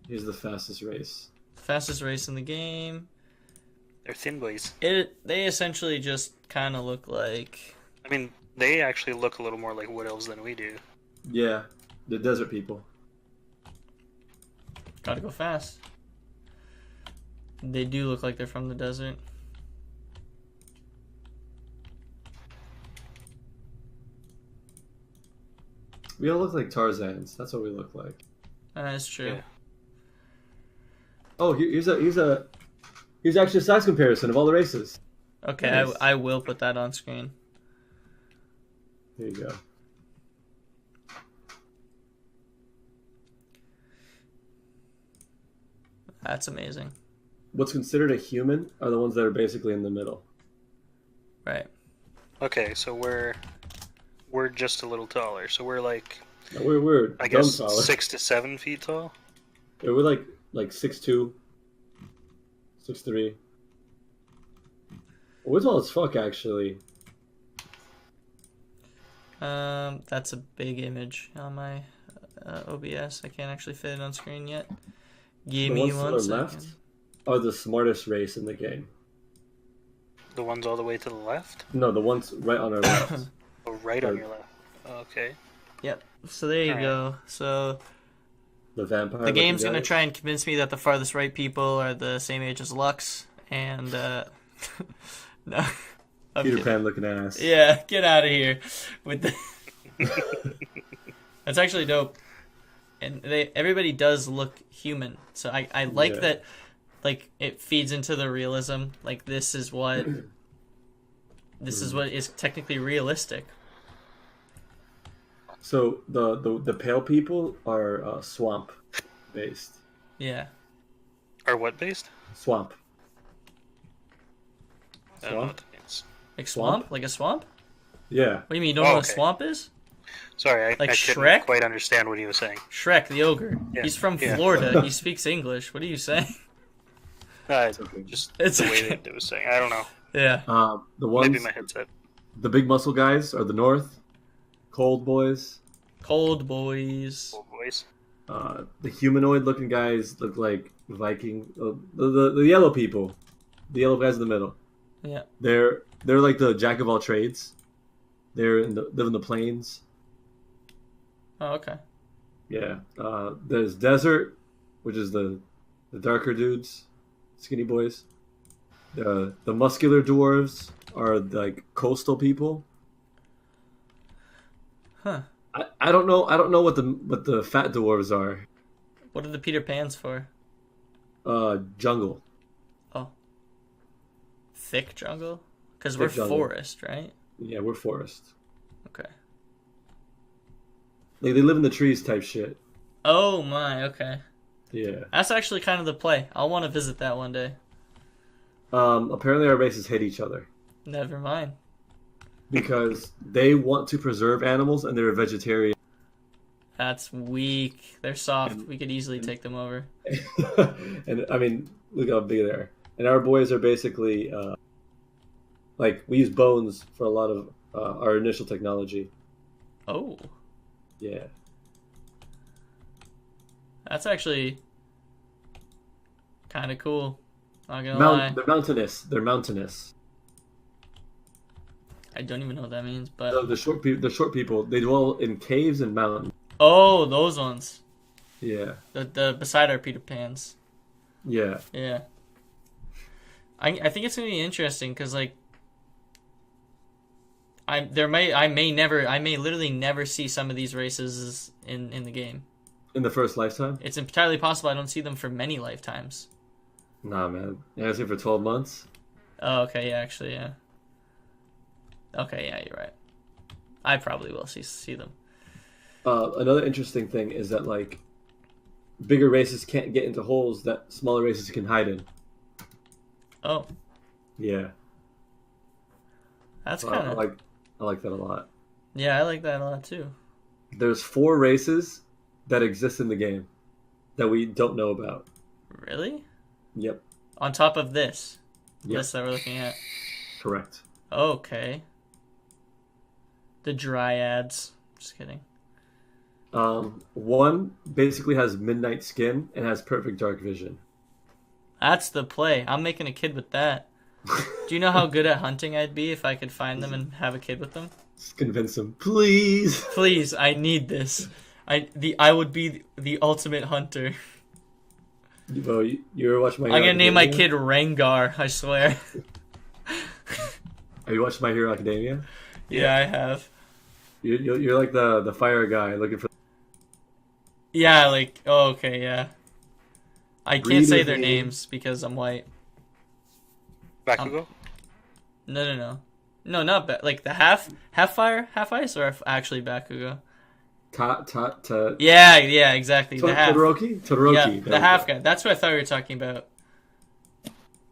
Here's the fastest race. Fastest race in the game. They're thin boys. They essentially just kind of look like. I mean, they actually look a little more like wood elves than we do. Yeah, the desert people. Gotta go fast. They do look like they're from the desert. We all look like Tarzans. That's what we look like. That's true. Yeah. Oh, here's actually a size comparison of all the races. Okay, Nice. I will put that on screen. There you go. That's amazing. What's considered a human are the ones that are basically in the middle. Right. Okay, so we're just a little taller. So we're like, No, we're I dumb guess, taller. 6 to 7 feet tall. Yeah, we're like 6'2", 6'3". We're tall as fuck, actually. That's a big image on my OBS. I can't actually fit it on screen yet. Give The me ones to one the second. left are the smartest race in the game. The ones all the way to the left? No, the ones right on our left. Oh, right on Right. your left. Okay. Yep. So there you Alright. go. So The vampire. the game's looking gonna guys. try and convince me that the farthest right people are the same age as Lux, and no, I'm Peter kidding. Pan looking ass. Yeah, get out of here with the. That's actually dope, and everybody does look human. So I like Yeah. that, like it feeds into the realism. Like this is what is technically realistic. So the pale people are swamp based. Yeah. Or what based? Swamp. I don't know Swamp? what that means. Like Swamp? swamp? Like a swamp? Yeah. What do you mean? You don't know what a okay. swamp is? Sorry, I Like couldn't Shrek? quite understand what he was saying. Shrek the ogre. Yeah, He's from yeah. Florida. He speaks English. What are you saying? Okay. Just It's the way okay. that it was saying. I don't know. Yeah. The ones, Maybe my headset. the big muscle guys are the north. Cold boys. Cold boys. Old voice. The humanoid looking guys look like Viking. The yellow people. The yellow guys in the middle. Yeah. They're like the jack of all trades. Live in the plains. Oh, okay. Yeah. There's desert, which is the darker dudes, skinny boys. The muscular dwarves are like coastal people. Huh. I don't know what the fat dwarves are. What are the Peter Pans for? Jungle. Oh. Thick jungle? Because we're Thick jungle. forest, right? Yeah, we're forest. Okay. Like they live in the trees type shit. Oh my, okay. Yeah. That's actually kind of the play. I'll want to visit that one day. Apparently our races hate each other Never mind. because they want to preserve animals and they're a vegetarian. That's weak. They're soft. We could easily take them over. And I mean, look how big they are. And our boys are basically like we use bones for a lot of our initial technology. Oh. Yeah. That's actually kind of cool. Not gonna lie. They're mountainous. They're mountainous. I don't even know what that means, but The short people, they dwell in caves and mountains. oh, those ones. Yeah. The beside our Peter Pans. Yeah. Yeah. I think it's gonna be interesting because like I may literally never see some of these races in the game. In the first lifetime? It's entirely possible I don't see them for many lifetimes. Nah, man. Yeah, I see for 12 months. Oh, okay, yeah, actually, yeah. Okay, yeah, you're right. I probably will see them. Another interesting thing is that like bigger races can't get into holes that smaller races can hide in. Oh, Yeah, that's so kind of... I like that a lot. Yeah, I like that a lot too. There's 4 races that exist in the game that we don't know about. Really? Yep. On top of this Yep. list that we're looking at. Correct. Okay. The Dryads. Just kidding. One basically has midnight skin and has perfect dark vision. That's the play. I'm making a kid with that. Do you know how good at hunting I'd be if I could find them and have a kid with them? Just convince him, please. Please, I need this. I would be the ultimate hunter. Bro, you ever watch My Hero I'm gonna name my Academia? kid Rengar, I swear. Have you watched My Hero Academia? Yeah, I have. You're like the fire guy looking for. Yeah, like, oh, okay, yeah. I can't Breed say of their name. names because I'm white. Bakugo? No. No, not like the half fire, half ice, or actually Bakugo. Ta. Yeah, exactly. The half. Todoroki? Yeah, There the we half go. guy. That's what I thought we were talking about.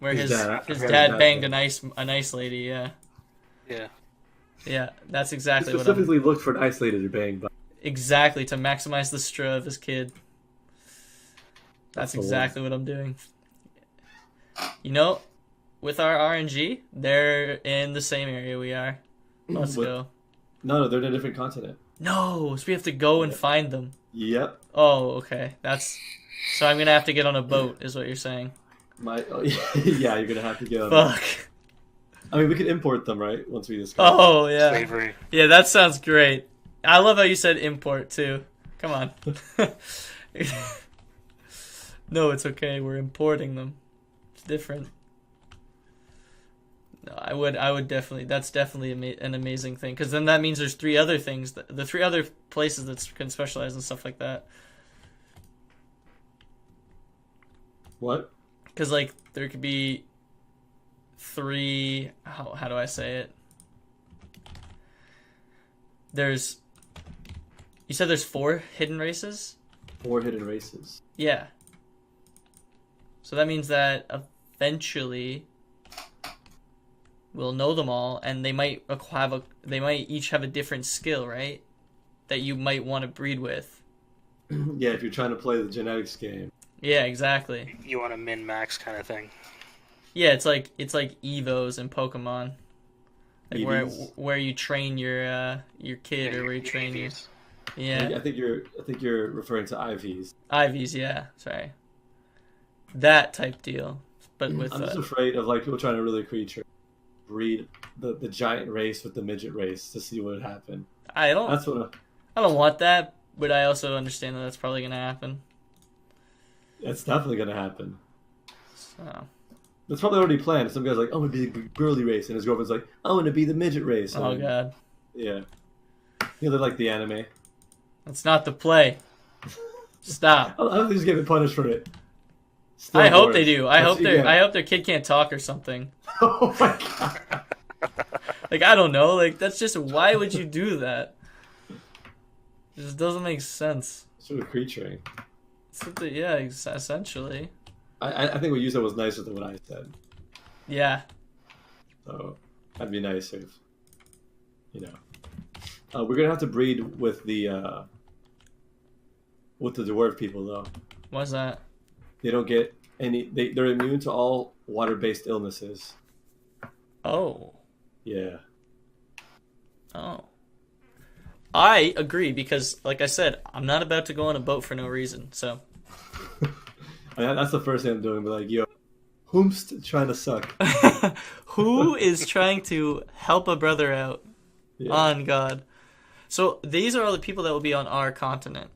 Where His his dad. I his forgot dad his banged dad's a nice lady. Yeah, Yeah. that's He exactly what I'm. specifically looked for an isolated bang, but Exactly, to maximize the stra of his kid. That's the one. exactly what I'm doing. You know, with our RNG, they're in the same area we are. Let's What? go. No, they're in a different continent. No, so we have to go and find them. Yep. Oh, okay. So I'm gonna have to get on a boat, is what you're saying. Yeah, you're gonna have to get on. Fuck. I mean, we could import them, right? Once we discover. Oh, yeah. Slavery. Yeah, that sounds great. I love how you said import, too. Come on. No, it's okay. We're importing them. It's different. No, I would definitely. That's definitely an amazing thing. Because then that means there's 3 other things. The 3 other places that can specialize and stuff like that. What? Because, like, there could be 3... How do I say it? You said there's 4 hidden races? 4 hidden races. Yeah. So that means that eventually we'll know them all, and they might each have a different skill, right? That you might want to breed with. Yeah, if you're trying to play the genetics game. Yeah, exactly. You want a min-max kind of thing. Yeah, it's like Evos in Pokemon. Like EVs? where you train your kid, or where you train your... EVs. Yeah. I think you're referring to IVs. Ivies, yeah. Sorry. That type deal. But with I'm just afraid of like people trying to really breed the giant race with the midget race to see what would happen. I don't That's what want that, but I also understand that that's probably gonna happen. it's definitely gonna happen. So That's probably already planned. Some guy's like, "I'm gonna be the girly race," and his girlfriend's like, "I'm gonna be the midget race." oh And, god. Yeah. You know, they're like the anime. That's not the play. Stop. I don't think he's getting punished for it. I hope they do. I hope their their kid can't talk or something. Oh my god. Like, I don't know. Like, that's just, why would you do that? It just doesn't make sense. Sort of creaturing. Yeah, essentially. I think what you said was nicer than what I said. Yeah. So that'd be nice if, you know. We're gonna have to breed with the dwarf people though. What's that? They don't get any. They're immune to all water-based illnesses. Oh. Yeah. Oh. I agree because, like I said, I'm not about to go on a boat for no reason. So. That's the first thing I'm doing. But like, yo, whom's trying to suck? Who is trying to help a brother out? Yeah. On God. So these are all the people that will be on our continent.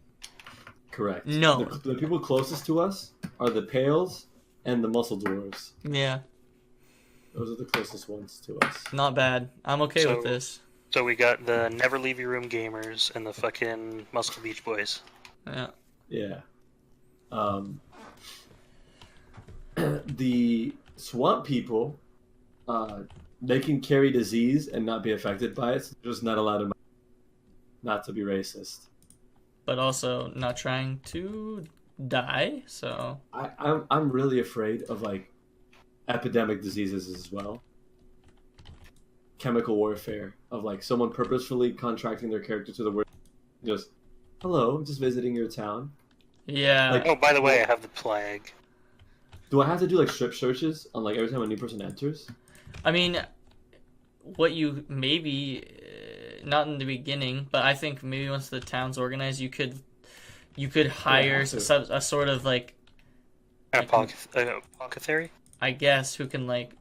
Correct. No. The people closest to us are the Pales and the Muscle Dwarves. Yeah. Those are the closest ones to us. Not bad. I'm okay with So- this. So we got the Never Leave Your Room gamers and the fucking Muscle Beach Boys. Yeah. Yeah. The swamp people, they can carry disease and not be affected by it. So they're just not allowed not to be racist. But also not trying to die, so... I'm really afraid of like epidemic diseases as well. Chemical warfare of like someone purposefully contracting their character to the world. Just, hello, I'm just visiting your town. Yeah. Like- Oh, by the way, I have the plague. Do I have to do like strip searches on like every time a new person enters? I mean, what you maybe not in the beginning, but I think maybe once the town's organized, you could hire a sort of like, An apothecary? I guess, who can like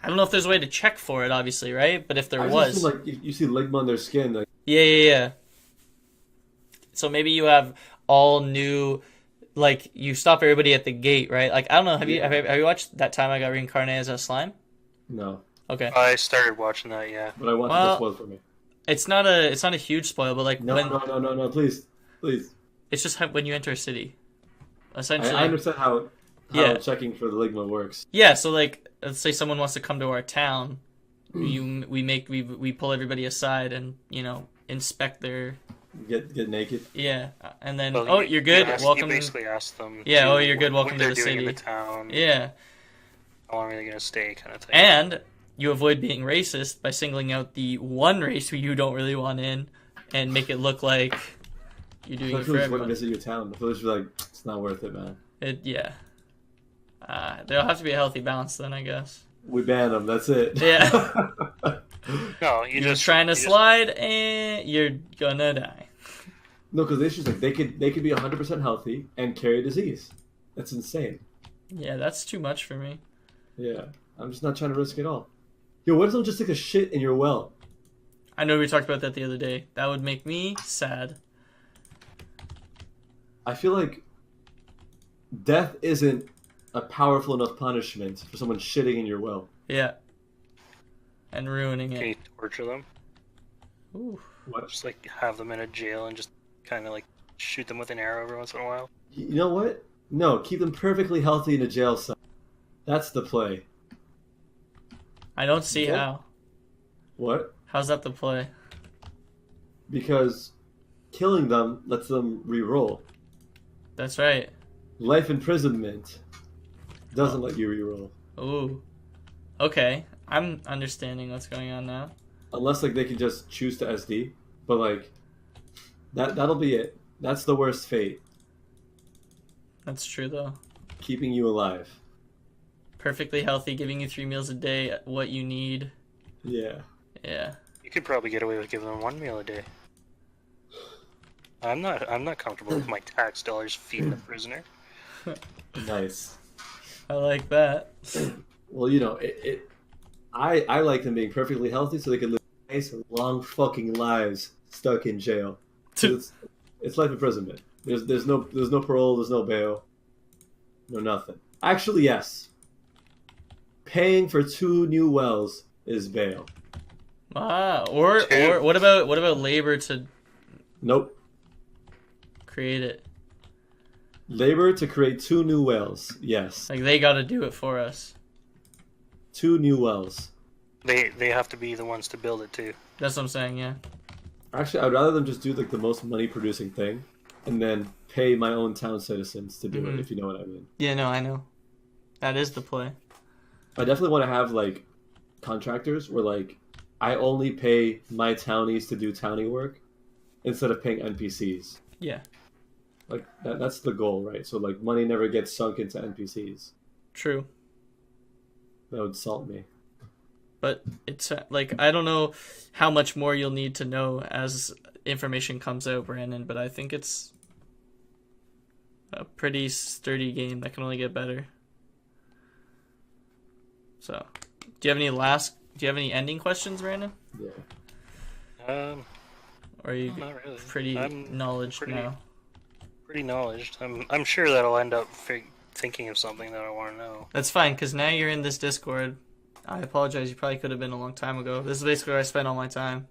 I don't know if there's a way to check for it, obviously, right? But if there I just was, feel like you see ligma on their skin. Like, yeah. So maybe you have all new, like you stop everybody at the gate, right? Like I don't know, have you watched That Time I Got Reincarnated as a Slime? no, Okay. I started watching that, yeah. but I want Well, to spoil for me. It's not a huge spoil, but like No, when no, please. it's just when you enter a city, I essentially. understand how Yeah. checking for the ligma works. Yeah, so like let's say someone wants to come to our town, we pull everybody aside and inspect their Get naked. and then Well, you're good, welcome. You basically ask them. Yeah, you're good, welcome what to they're the doing in city. the town. Yeah, How long are they gonna stay, kind of thing. and you avoid being racist by singling out the one race who you don't really want in, and make it look like you're doing it If for you want to everyone. visit your town, the village be like, it's not worth it, man. There'll have to be a healthy balance then, I guess. We ban them. That's it. Yeah. No, You're just trying to slide, and you're gonna die. No, because the issue is like they could be 100% healthy and carry a disease. That's insane. Yeah, that's too much for me. Yeah, I'm just not trying to risk it all. Yo, what if someone just took a shit in your well? I know we talked about that the other day. That would make me sad. I feel like death isn't a powerful enough punishment for someone shitting in your well. Yeah. And ruining Can you it. torture them? Ooh. What? Just like have them in a jail and just kind of like shoot them with an arrow every once in a while? You know what? No, keep them perfectly healthy in a jail cell. That's the play. I don't see What? how. What? How's that the play? Because killing them lets them re-roll. That's right. Life imprisonment doesn't let you re-roll. Ooh. Okay. I'm understanding what's going on now. Unless like they can just choose to SD. But like that'll be it. That's the worst fate. That's true though. Keeping you alive. Perfectly healthy, giving you 3 meals a day, what you need. Yeah. Yeah. You could probably get away with giving them 1 meal a day. I'm not comfortable with my tax dollars feeding a prisoner. Nice. I like that. Well, I like them being perfectly healthy so they can live nice, long fucking lives stuck in jail. It's life imprisonment. There's no parole, there's no bail, no nothing. Actually, yes. Paying for 2 new wells is bail. Or what about labor to Nope. create it? Labor to create 2 new wells. Yes. Like they got to do it for us. 2 new wells. They have to be the ones to build it too. That's what I'm saying. Yeah. Actually, I'd rather them just do like the most money producing thing, and then pay my own town citizens to do it. If you know what I mean. Yeah. No, I know. That is the play. I definitely want to have like contractors where like I only pay my townies to do townie work instead of paying NPCs. Yeah. Like that's the goal, right? So like money never gets sunk into NPCs. True. That would salt me. But it's like I don't know how much more you'll need to know as information comes out, Brandon. But I think it's a pretty sturdy game that can only get better. So, do you have any ending questions, Brandon? Yeah. Or are you Not really. pretty I'm knowledge pretty- now? Pretty knowledge. I'm sure that I'll end up thinking of something that I want to know. That's fine, because now you're in this Discord, I apologize. You probably could have been a long time ago. This is basically where I spend all my time.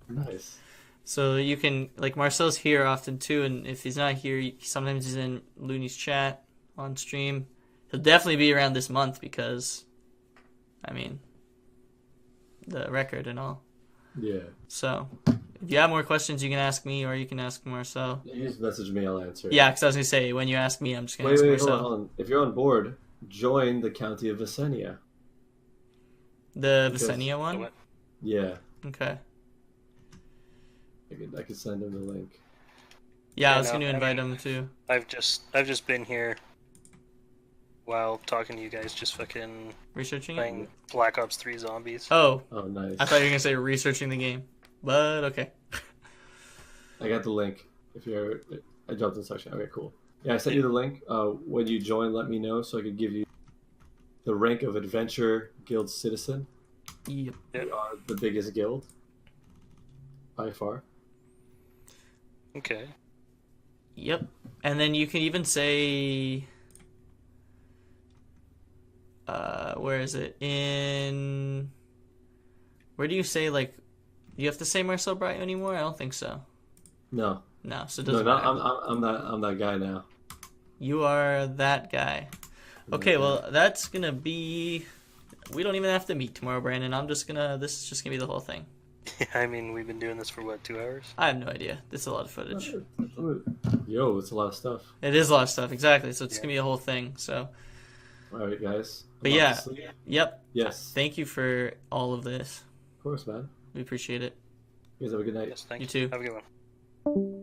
Nice. So you can, like, Marcel's here often too, and if he's not here, sometimes he's in Looney's chat on stream. He'll definitely be around this month because, I mean, the record and all. Yeah. So if you have more questions, you can ask me or you can ask Marcel. You just message me, I'll answer. Yeah, because I was going to say, when you ask me, I'm just going to ask Wait, Marcel. hold on. If you're on board, join the County of Visenia. The Because- Visenia one? What? Yeah. Okay. I could send him the link. Yeah, I Yeah, was no, going to I invite mean- him too. I've just been here while talking to you guys, just fucking Researching it? playing Black Ops 3 Zombies. Oh, Oh, nice. I thought you were going to say researching the game. But, okay. I got the link. I dropped the section. Okay, cool. Yeah, I sent you the link. When you join, let me know so I could give you the rank of Adventure Guild Citizen. Yep. We are the biggest guild by far. Okay. Yep. And then you can even say, where is it? Where do you say, like, do you have to say Marcel brought you anymore? I don't think so. No, No, so it no, doesn't not, matter. I'm that guy now. You are that guy. Okay, well, that's gonna be, we don't even have to meet tomorrow, Brandon. This is just gonna be the whole thing. I mean, we've been doing this for what, 2 hours? I have no idea. This is a lot of footage. Yo, it's a lot of stuff. It is a lot of stuff, exactly. So it's Yeah. gonna be a whole thing. So, All right, guys. But I'm off yeah. to sleep. yep. Yes. Thank you for all of this. Of course, man. We appreciate it. You guys have a good night. Yes, thank You you. too. Have a good one.